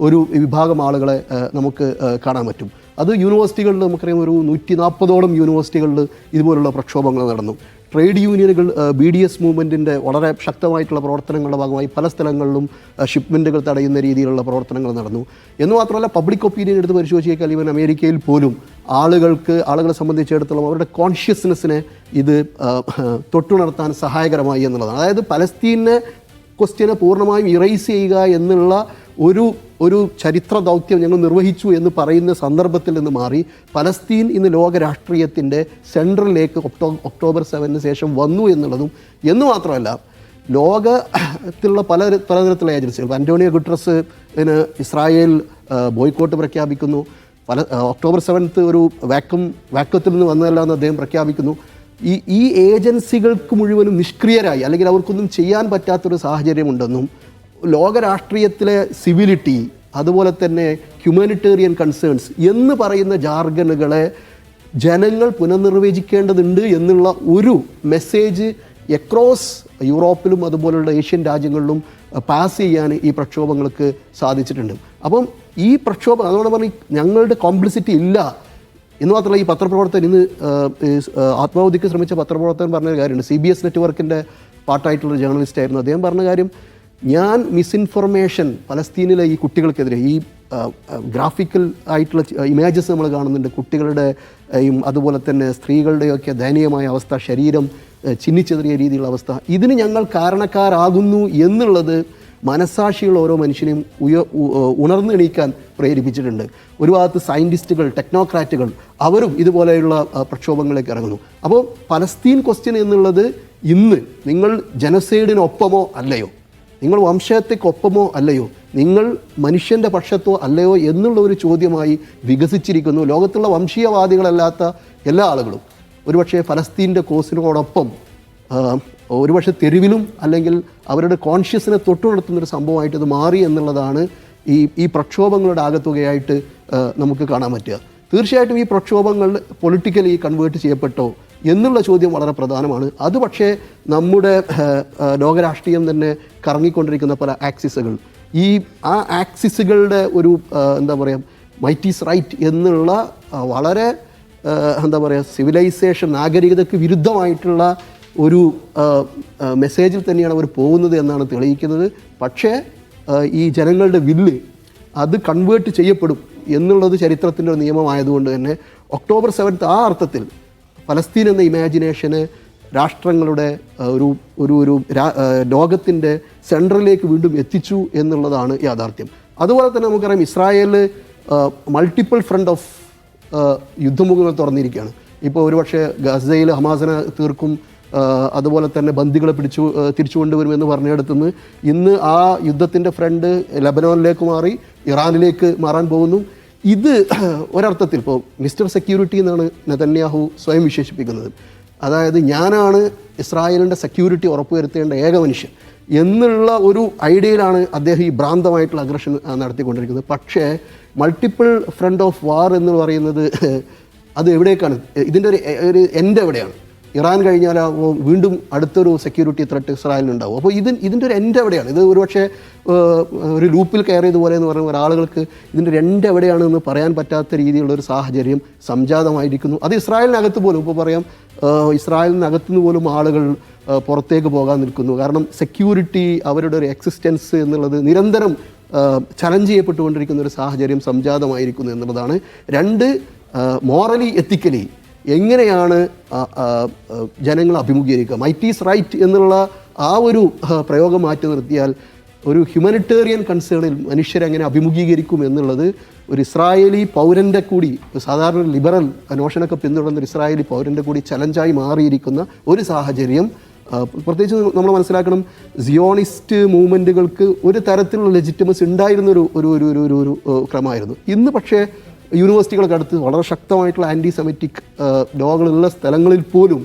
ഒരു വിഭാഗം ആളുകളെ നമുക്ക് കാണാൻ പറ്റും. അത് യൂണിവേഴ്സിറ്റികളിൽ നമുക്കറിയാം, ഒരു 140ഓളം യൂണിവേഴ്സിറ്റികളിൽ ഇതുപോലുള്ള പ്രക്ഷോഭങ്ങൾ നടന്നു. ട്രേഡ് യൂണിയനുകൾ, BDS മൂവ്മെൻറ്റിൻ്റെ വളരെ ശക്തമായിട്ടുള്ള പ്രവർത്തനങ്ങളുടെ ഭാഗമായി പല സ്ഥലങ്ങളിലും ഷിപ്മെൻറ്റുകൾ തടയുന്ന രീതിയിലുള്ള പ്രവർത്തനങ്ങൾ നടന്നു. എന്ന് മാത്രമല്ല, പബ്ലിക് ഒപ്പീനിയൻ എടുത്ത് പരിശോധിച്ചാൽ ഈവൻ അമേരിക്കയിൽ പോലും ആളുകളെ സംബന്ധിച്ചിടത്തോളം അവരുടെ കോൺഷ്യസ്നെസ്സിനെ ഇത് തൊട്ടുണർത്താൻ സഹായകരമായി എന്നുള്ളതാണ്. അതായത് പലസ്തീനെ ക്വസ്റ്റ്യനെ പൂർണ്ണമായും ഇറേസ് ചെയ്യുക എന്നുള്ള ഒരു ചരിത്ര ദൗത്യം ഞങ്ങൾ നിർവഹിച്ചു എന്ന് പറയുന്ന സന്ദർഭത്തിൽ നിന്ന് മാറി പലസ്തീൻ ഇന്ന് ലോക രാഷ്ട്രീയത്തിൻ്റെ സെൻട്രലിലേക്ക് ഒക്ടോബർ 7 ശേഷം വന്നു എന്നുള്ളതും, എന്ന് മാത്രമല്ല ലോകത്തിലുള്ള പലതരത്തിലുള്ള ഏജൻസികൾ, അന്റോണിയോ ഗുട്ടറസ് ഇസ്രായേൽ ബോയ്ക്കോട്ട് പ്രഖ്യാപിക്കുന്നു. ഒക്ടോബർ 7 ഒരു വാക്വത്തിൽ നിന്ന് വന്നതല്ല എന്ന് അദ്ദേഹം പ്രഖ്യാപിക്കുന്നു. ഈ ഏജൻസികൾക്ക് മുഴുവനും നിഷ്ക്രിയരായി, അല്ലെങ്കിൽ അവർക്കൊന്നും ചെയ്യാൻ പറ്റാത്തൊരു സാഹചര്യമുണ്ടെന്നും ലോക രാഷ്ട്രീയത്തിലെ സിവിലിറ്റി, അതുപോലെ തന്നെ ഹ്യൂമാനിറ്റേറിയൻ കൺസേൺസ് എന്ന് പറയുന്ന ജാർഗനുകളെ ജനങ്ങൾ പുനർനിർവചിക്കേണ്ടതുണ്ട് എന്നുള്ള ഒരു മെസ്സേജ് എക്രോസ് യൂറോപ്പിലും അതുപോലുള്ള ഏഷ്യൻ രാജ്യങ്ങളിലും പാസ് ചെയ്യാൻ ഈ പ്രക്ഷോഭങ്ങൾക്ക് സാധിച്ചിട്ടുണ്ട്. അപ്പം ഈ പ്രക്ഷോഭം, അതുകൊണ്ട് പറഞ്ഞ് ഞങ്ങളുടെ കോംപ്ലിസിറ്റി ഇല്ല എന്ന് മാത്രമല്ല ഈ പത്രപ്രവർത്തകൻ ഇന്ന് ആത്മാവധിക്ക് ശ്രമിച്ച പത്രപ്രവർത്തകൻ പറഞ്ഞൊരു കാര്യമുണ്ട്. CBS നെറ്റ്വർക്കിൻ്റെ പാർട്ടായിട്ടുള്ള ജേർണലിസ്റ്റ് ആയിരുന്നു. അദ്ദേഹം പറഞ്ഞ കാര്യം, ഞാൻ മിസ്ഇൻഫർമേഷൻ പലസ്തീനിലെ ഈ കുട്ടികൾക്കെതിരെ ഈ ഗ്രാഫിക്കൽ ആയിട്ടുള്ള ഇമേജസ് നമ്മൾ കാണുന്നുണ്ട്, കുട്ടികളുടെ അതുപോലെ തന്നെ സ്ത്രീകളുടെയൊക്കെ ദയനീയമായ അവസ്ഥ, ശരീരം ചിന്നിച്ചെറിയ രീതിയിലുള്ള അവസ്ഥ, ഇതിന് ഞങ്ങൾ കാരണക്കാരാകുന്നു എന്നുള്ളത് മനസാക്ഷിയുള്ള ഓരോ മനുഷ്യനെയും ഉണർന്നെണീക്കാൻ പ്രേരിപ്പിച്ചിട്ടുണ്ട്. ഒരു ഭാഗത്ത് സയൻറ്റിസ്റ്റുകൾ, ടെക്നോക്രാറ്റുകൾ അവരും ഇതുപോലെയുള്ള പ്രക്ഷോഭങ്ങളിലേക്ക് ഇറങ്ങുന്നു. അപ്പോൾ പലസ്തീൻ ക്വസ്റ്റ്യൻ എന്നുള്ളത് ഇന്ന് നിങ്ങൾ ജനസൈഡിനൊപ്പമോ അല്ലയോ, നിങ്ങൾ വംശത്തെക്കൊപ്പമോ അല്ലയോ, നിങ്ങൾ മനുഷ്യൻ്റെ പക്ഷത്തോ അല്ലയോ എന്നുള്ള ഒരു ചോദ്യമായി വികസിച്ചിരിക്കുന്നു. ലോകത്തുള്ള വംശീയവാദികളല്ലാത്ത എല്ലാ ആളുകളും ഒരുപക്ഷെ ഫലസ്തീൻ്റെ കോസിനോടൊപ്പം ഒരുപക്ഷെ തെരുവിലും അല്ലെങ്കിൽ അവരുടെ കോൺഷ്യസിനെ തൊട്ടുണർത്തുന്നൊരു സംഭവമായിട്ട് ഇത് മാറി എന്നുള്ളതാണ് ഈ പ്രക്ഷോഭങ്ങളുടെ ആകത്തുകയായിട്ട് നമുക്ക് കാണാൻ പറ്റുക. തീർച്ചയായിട്ടും ഈ പ്രക്ഷോഭങ്ങൾ പൊളിറ്റിക്കലി കൺവേർട്ട് ചെയ്യപ്പെട്ടോ എന്നുള്ള ചോദ്യം വളരെ പ്രധാനമാണ്. അത് പക്ഷേ നമ്മുടെ ലോകരാഷ്ട്രീയം തന്നെ കറങ്ങിക്കൊണ്ടിരിക്കുന്ന പല ആക്സിസുകൾ, ആ ആക്സിസുകളുടെ ഒരു എന്താ പറയുക, മൈറ്റ് ഈസ് റൈറ്റ് എന്നുള്ള വളരെ എന്താ പറയുക സിവിലൈസേഷൻ, നാഗരികതയ്ക്ക് വിരുദ്ധമായിട്ടുള്ള ഒരു മെസ്സേജിൽ തന്നെയാണ് അവർ പോകുന്നത് എന്നാണ് തെളിയിക്കുന്നത്. പക്ഷേ ഈ ജനങ്ങളുടെ വില്ല് അത് കൺവേർട്ട് ചെയ്യപ്പെടും എന്നുള്ളത് ചരിത്രത്തിൻ്റെ ഒരു നിയമമായതുകൊണ്ട് തന്നെ ഒക്ടോബർ 7 ആ അർത്ഥത്തിൽ ഫലസ്തീൻ എന്ന ഇമാജിനേഷന് രാഷ്ട്രങ്ങളുടെ ഒരു ലോകത്തിൻ്റെ സെൻട്രലിലേക്ക് വീണ്ടും എത്തിച്ചു എന്നുള്ളതാണ് യാഥാർത്ഥ്യം. അതുപോലെ തന്നെ നമുക്കറിയാം ഇസ്രായേലിൽ മൾട്ടിപ്പിൾ ഫ്രണ്ട് ഓഫ് യുദ്ധമുഖങ്ങൾ തുറന്നിരിക്കുകയാണ്. ഇപ്പോൾ ഒരുപക്ഷെ ഗസയിൽ ഹമാസിനെ തീർക്കും, അതുപോലെ തന്നെ ബന്ദികളെ തിരിച്ചു കൊണ്ടുവരുമെന്ന് പറഞ്ഞിടത്തുനിന്ന് ഇന്ന് ആ യുദ്ധത്തിൻ്റെ ഫ്രണ്ട് ലെബനോനിലേക്ക് മാറി, ഇറാനിലേക്ക് മാറാൻ പോകുന്നു. ഇത് ഒരർത്ഥത്തിൽ ഇപ്പോൾ മിസ്റ്റർ സെക്യൂരിറ്റി എന്നാണ് നെതന്യാഹു സ്വയം വിശേഷിപ്പിക്കുന്നത്. അതായത് ഞാനാണ് ഇസ്രായേലിൻ്റെ സെക്യൂരിറ്റി ഉറപ്പുവരുത്തേണ്ട ഏക മനുഷ്യൻ എന്നുള്ള ഒരു ഐഡിയയിലാണ് അദ്ദേഹം ഈ ഭ്രാന്തമായിട്ടുള്ള അഗ്രഷൻ നടത്തിക്കൊണ്ടിരിക്കുന്നത്. പക്ഷേ മൾട്ടിപ്പിൾ ഫ്രണ്ട് ഓഫ് വാർ എന്ന് പറയുന്നത് അത് എവിടേക്കാണ്, ഇതിൻ്റെ ഒരു എൻഡ് എവിടെയാണ്? ഇറാൻ കഴിഞ്ഞാൽ വീണ്ടും അടുത്തൊരു സെക്യൂരിറ്റി ത്രെറ്റ് ഇസ്രായേലിനുണ്ടാവും. അപ്പോൾ ഇതിൻ്റെ ഒരു എൻഡ് എവിടെയാണ്? ഇത് ഒരുപക്ഷെ ഒരു ലൂപ്പിൽ കയറിയതുപോലെ എന്ന് പറയുന്ന ഒരാളുകൾക്ക് ഇതിൻ്റെ ഒരു എൻഡ് എവിടെയാണെന്ന് പറയാൻ പറ്റാത്ത രീതിയിലുള്ളൊരു സാഹചര്യം സംജാതമായിരിക്കുന്നു. അത് ഇസ്രായേലിനകത്ത് പോലും, ഇപ്പോൾ പറയാം ഇസ്രായേലിനകത്തുനിന്ന് പോലും ആളുകൾ പുറത്തേക്ക് പോകാൻ നിൽക്കുന്നു. കാരണം സെക്യൂരിറ്റി, അവരുടെ ഒരു എക്സിസ്റ്റൻസ് എന്നുള്ളത് നിരന്തരം ചലഞ്ച് ചെയ്യപ്പെട്ടുകൊണ്ടിരിക്കുന്ന ഒരു സാഹചര്യം സംജാതമായിരിക്കുന്നു എന്നുള്ളതാണ്. രണ്ട്, മോറലി എത്തിക്കലി എങ്ങനെയാണ് ജനങ്ങൾ അഭിമുഖീകരിക്കുക? മൈറ്റ് ഈസ് റൈറ്റ് എന്നുള്ള ആ ഒരു പ്രയോഗം മാറ്റി നിർത്തിയാൽ ഒരു ഹ്യൂമനിറ്റേറിയൻ കൺസേണിൽ മനുഷ്യരെങ്ങനെ അഭിമുഖീകരിക്കും എന്നുള്ളത് ഒരു ഇസ്രായേലി പൗരൻ്റെ കൂടി, സാധാരണ ലിബറൽ നോഷനൊക്കെ പിന്തുടരുന്ന ഒരു ഇസ്രായേലി പൗരൻ്റെ കൂടി ചലഞ്ചായി മാറിയിരിക്കുന്ന ഒരു സാഹചര്യം. പ്രത്യേകിച്ച് നമ്മൾ മനസ്സിലാക്കണം, സിയോണിസ്റ്റ് മൂവ്മെൻറ്റുകൾക്ക് ഒരു തരത്തിലുള്ള ലെജിറ്റിമസി ഉണ്ടായിരുന്ന ഒരു ക്രമമായിരുന്നു. ഇന്ന് പക്ഷേ യൂണിവേഴ്സിറ്റികൾക്ക് അടുത്ത് വളരെ ശക്തമായിട്ടുള്ള ആൻറ്റി സെമിറ്റിക് ലോകളുള്ള സ്ഥലങ്ങളിൽ പോലും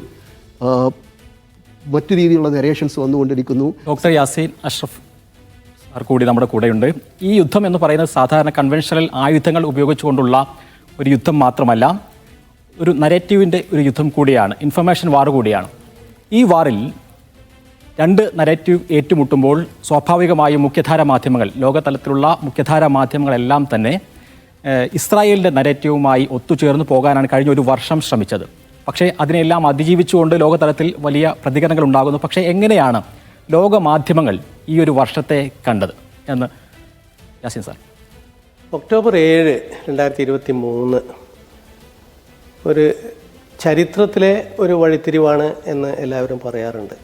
മറ്റു രീതിയിലുള്ള നരേഷൻസ് വന്നുകൊണ്ടിരിക്കുന്നു. ഡോക്ടർ യാസീൻ അഷ്റഫ് സാർ കൂടി നമ്മുടെ കൂടെയുണ്ട്. ഈ യുദ്ധം എന്ന് പറയുന്നത് സാധാരണ കൺവെൻഷണൽ ആയുധങ്ങൾ ഉപയോഗിച്ചുകൊണ്ടുള്ള ഒരു യുദ്ധം മാത്രമല്ല, ഒരു നരേറ്റീവിൻ്റെ ഒരു യുദ്ധം കൂടിയാണ്, ഇൻഫർമേഷൻ വാർ കൂടിയാണ്. ഈ വാറിൽ രണ്ട് നരേറ്റീവ് ഏറ്റുമുട്ടുമ്പോൾ സ്വാഭാവികമായും മുഖ്യധാര മാധ്യമങ്ങൾ, ലോകതലത്തിലുള്ള മുഖ്യധാര മാധ്യമങ്ങളെല്ലാം തന്നെ ഇസ്രായേലിൻ്റെ നരേറ്റീവുമായി ഒത്തുചേർന്ന് പോകാനാണ് കഴിഞ്ഞ ഒരു വർഷം ശ്രമിച്ചത്. പക്ഷേ അതിനെല്ലാം അതിജീവിച്ചുകൊണ്ട് ലോകതലത്തിൽ വലിയ പ്രതികരണങ്ങൾ ഉണ്ടാകുന്നു. പക്ഷേ എങ്ങനെയാണ് ലോക മാധ്യമങ്ങൾ ഈ ഒരു വർഷത്തെ കണ്ടത് എന്ന് യാസീൻ സാർ? ഒക്ടോബർ 7, 2023 ഒരു ചരിത്രത്തിലെ ഒരു വഴിത്തിരിവാണ് എന്ന് എല്ലാവരും പറയാറുണ്ട്.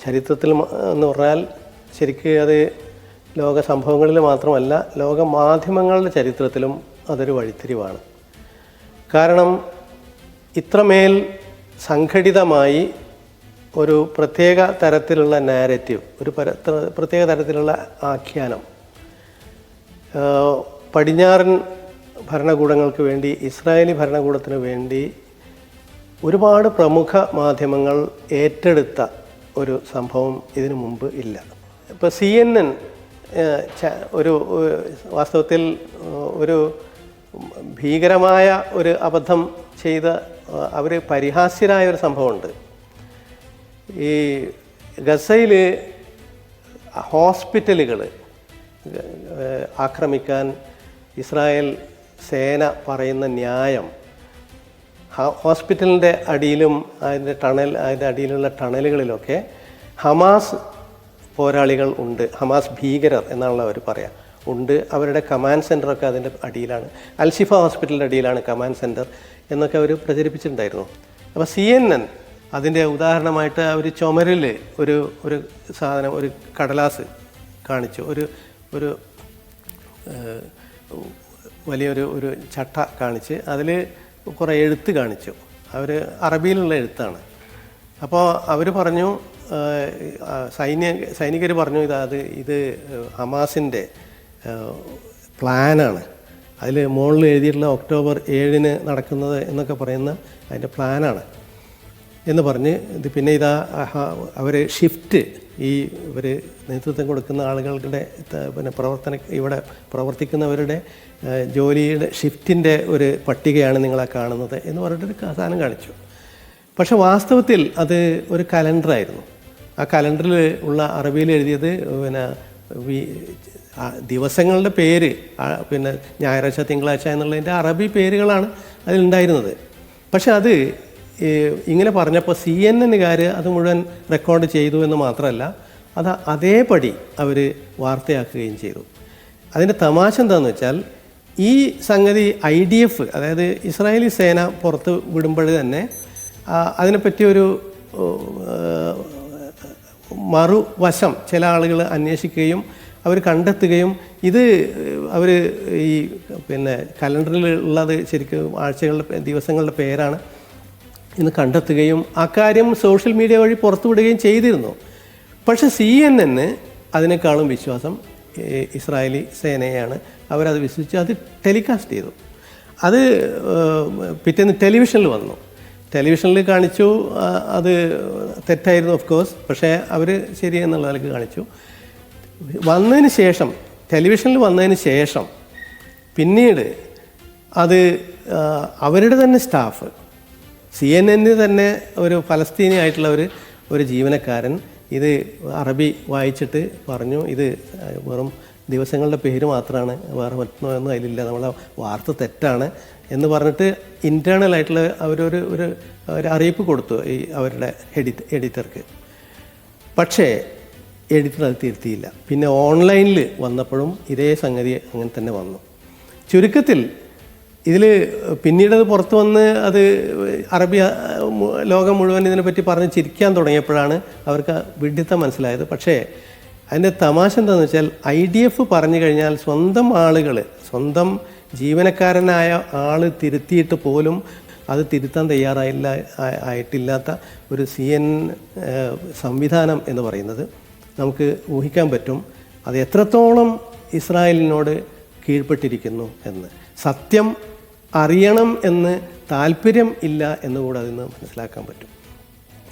ചരിത്രത്തിൽ എന്ന് പറഞ്ഞാൽ ശരിക്ക് അത് ലോക സംഭവങ്ങളിൽ മാത്രമല്ല, ലോക മാധ്യമങ്ങളുടെ ചരിത്രത്തിലും അതൊരു വഴിത്തിരിവാണ്. കാരണം ഇത്രമേൽ സംഘടിതമായി ഒരു പ്രത്യേക തരത്തിലുള്ള നാരറ്റീവ്, ഒരു പ്രത്യേക തരത്തിലുള്ള ആഖ്യാനം പടിഞ്ഞാറൻ ഭരണകൂടങ്ങൾക്ക് വേണ്ടി, ഇസ്രായേലി ഭരണകൂടത്തിന് വേണ്ടി ഒരുപാട് പ്രമുഖ മാധ്യമങ്ങൾ ഏറ്റെടുത്ത ഒരു സംഭവം ഇതിനു മുമ്പ് ഇല്ല. ഇപ്പോൾ CNN ഒരു വാസ്തവത്തിൽ ഒരു ഭീകരമായ ഒരു അബദ്ധം ചെയ്ത അവർ പരിഹാസ്യരായ ഒരു സംഭവമുണ്ട്. ഈ ഗസയിൽ ഹോസ്പിറ്റലുകൾ ആക്രമിക്കാൻ ഇസ്രായേൽ സേന പറയുന്ന ന്യായം ഹോസ്പിറ്റലിൻ്റെ അടിയിലും അതിൻ്റെ അടിയിലുള്ള ടണലുകളിലൊക്കെ ഹമാസ് പോരാളികൾ ഉണ്ട്, ഹമാസ് ഭീകരർ എന്നാണല്ലോ അവർ പറയാം ഉണ്ട്. അവരുടെ കമാൻഡ് സെൻ്ററൊക്കെ അതിൻ്റെ അടിയിലാണ്, അൽഷിഫ ഹോസ്പിറ്റലിൻ്റെ അടിയിലാണ് കമാൻഡ് സെൻറ്റർ എന്നൊക്കെ അവർ പ്രചരിപ്പിച്ചിട്ടുണ്ടായിരുന്നു. അപ്പോൾ CNN അതിൻ്റെ ഉദാഹരണമായിട്ട് അവർ ചുമരിൽ ഒരു സാധനം, ഒരു കടലാസ് കാണിച്ചു, ഒരു വലിയൊരു ചട്ട കാണിച്ച് അതിൽ കുറേ എഴുത്ത് കാണിച്ചു. അവർ അറബിയിലുള്ള എഴുത്താണ്. അപ്പോൾ അവർ പറഞ്ഞു, സൈനികർ പറഞ്ഞു, ഇത് ഹമാസിൻ്റെ പ്ലാനാണ്, അതിൽ മുകളിൽ എഴുതിയിട്ടുള്ള ഒക്ടോബർ 7 നടക്കുന്നത് എന്നൊക്കെ പറയുന്ന അതിൻ്റെ പ്ലാനാണ് എന്ന് പറഞ്ഞ് പിന്നെ അവർ ഷിഫ്റ്റ്, ഇവർ നേതൃത്വം കൊടുക്കുന്ന ആളുകളുടെ പിന്നെ ഇവിടെ പ്രവർത്തിക്കുന്നവരുടെ ജോലിയുടെ ഷിഫ്റ്റിൻ്റെ ഒരു പട്ടികയാണ് നിങ്ങളാ കാണുന്നത് എന്ന് പറഞ്ഞിട്ടൊരു സാധനം കാണിച്ചു. പക്ഷെ വാസ്തവത്തിൽ അത് ഒരു കലണ്ടറായിരുന്നു. ആ കലണ്ടറിൽ ഉള്ള അറബിയിൽ എഴുതിയത് പിന്നെ ദിവസങ്ങളുടെ പേര്, പിന്നെ ഞായറാഴ്ച തിങ്കളാഴ്ച എന്നുള്ളതിൻ്റെ അറബി പേരുകളാണ് അതിലുണ്ടായിരുന്നത്. പക്ഷെ അത് ഇങ്ങനെ പറഞ്ഞപ്പോൾ CNN അത് മുഴുവൻ റെക്കോർഡ് ചെയ്തു എന്ന് മാത്രമല്ല, അത് അതേപടി അവർ വാർത്തയാക്കുകയും ചെയ്തു. അതിൻ്റെ തമാശ എന്താണെന്ന് വെച്ചാൽ, ഈ സംഗതി IDF, അതായത് ഇസ്രായേലി സേന പുറത്ത് വിടുമ്പോൾ തന്നെ അതിനെപ്പറ്റി ഒരു മറുവശം ചില ആളുകൾ അന്വേഷിക്കുകയും അവർ കണ്ടെത്തുകയും ഇത് അവർ ഈ പിന്നെ കലണ്ടറിൽ ഉള്ളത് ശരിക്കും ആഴ്ചകളുടെ ദിവസങ്ങളുടെ പേരാണ് എന്ന് കണ്ടെത്തുകയും അക്കാര്യം സോഷ്യൽ മീഡിയ വഴി പുറത്തുവിടുകയും ചെയ്തിരുന്നു. പക്ഷെ CNN അതിനേക്കാളും വിശ്വാസം ഇസ്രായേലി സേനയാണ്. അവരത് വിശ്വസിച്ച് അത് ടെലികാസ്റ്റ് ചെയ്തു. അത് പിറ്റേന്ന് ടെലിവിഷനിൽ വന്നു, ടെലിവിഷനിൽ കാണിച്ചു. അത് തെറ്റായിരുന്നു ഓഫ് കോഴ്സ്, പക്ഷേ അവർ ശരിയെന്നുള്ള നിലയ്ക്ക് കാണിച്ചു. വന്നതിന് ശേഷം, ടെലിവിഷനിൽ വന്നതിന് ശേഷം പിന്നീട് അത് അവരുടെ തന്നെ സ്റ്റാഫ്, CNN തന്നെ ഒരു ഫലസ്തീനി ആയിട്ടുള്ള ഒരു ജീവനക്കാരൻ ഇത് അറബി വായിച്ചിട്ട് പറഞ്ഞു, ഇത് വെറും ദിവസങ്ങളുടെ പേര് മാത്രമാണ്, വേറെ മറ്റൊന്നും അതിലില്ല, നമ്മളെ വാർത്ത തെറ്റാണ് എന്ന് പറഞ്ഞിട്ട് ഇൻറ്റേർണലായിട്ടുള്ള ഒരു അറിയിപ്പ് കൊടുത്തു ഈ അവരുടെ എഡിറ്റർക്ക്. പക്ഷേ എഡിറ്റർ അത് തിരുത്തിയില്ല. പിന്നെ ഓൺലൈനിൽ വന്നപ്പോഴും ഇതേ സംഗതി അങ്ങനെ തന്നെ വന്നു. ചുരുക്കത്തിൽ ഇതിൽ പിന്നീടത് പുറത്തു വന്ന് അത് അറബി ലോകം മുഴുവൻ ഇതിനെപ്പറ്റി പറഞ്ഞ് ചിരിക്കാൻ തുടങ്ങിയപ്പോഴാണ് അവർക്ക് വിഡ്ഢിത്തം മനസ്സിലായത്. പക്ഷേ അതിൻ്റെ തമാശ എന്താണെന്ന് വെച്ചാൽ, IDF പറഞ്ഞു കഴിഞ്ഞാൽ സ്വന്തം ആളുകൾ, സ്വന്തം ജീവനക്കാരനായ ആൾ തിരുത്തിയിട്ട് പോലും അത് തിരുത്താൻ ആയിട്ടില്ലാത്ത ഒരു CNN സംവിധാനം എന്ന് പറയുന്നത് നമുക്ക് ഊഹിക്കാൻ പറ്റും അത് എത്രത്തോളം ഇസ്രായേലിനോട് കീഴ്പ്പെട്ടിരിക്കുന്നു എന്ന്. സത്യം അറിയണം എന്ന് താല്പര്യം ഇല്ല എന്നുകൂടെ അതിൽ നിന്ന് മനസ്സിലാക്കാൻ പറ്റും.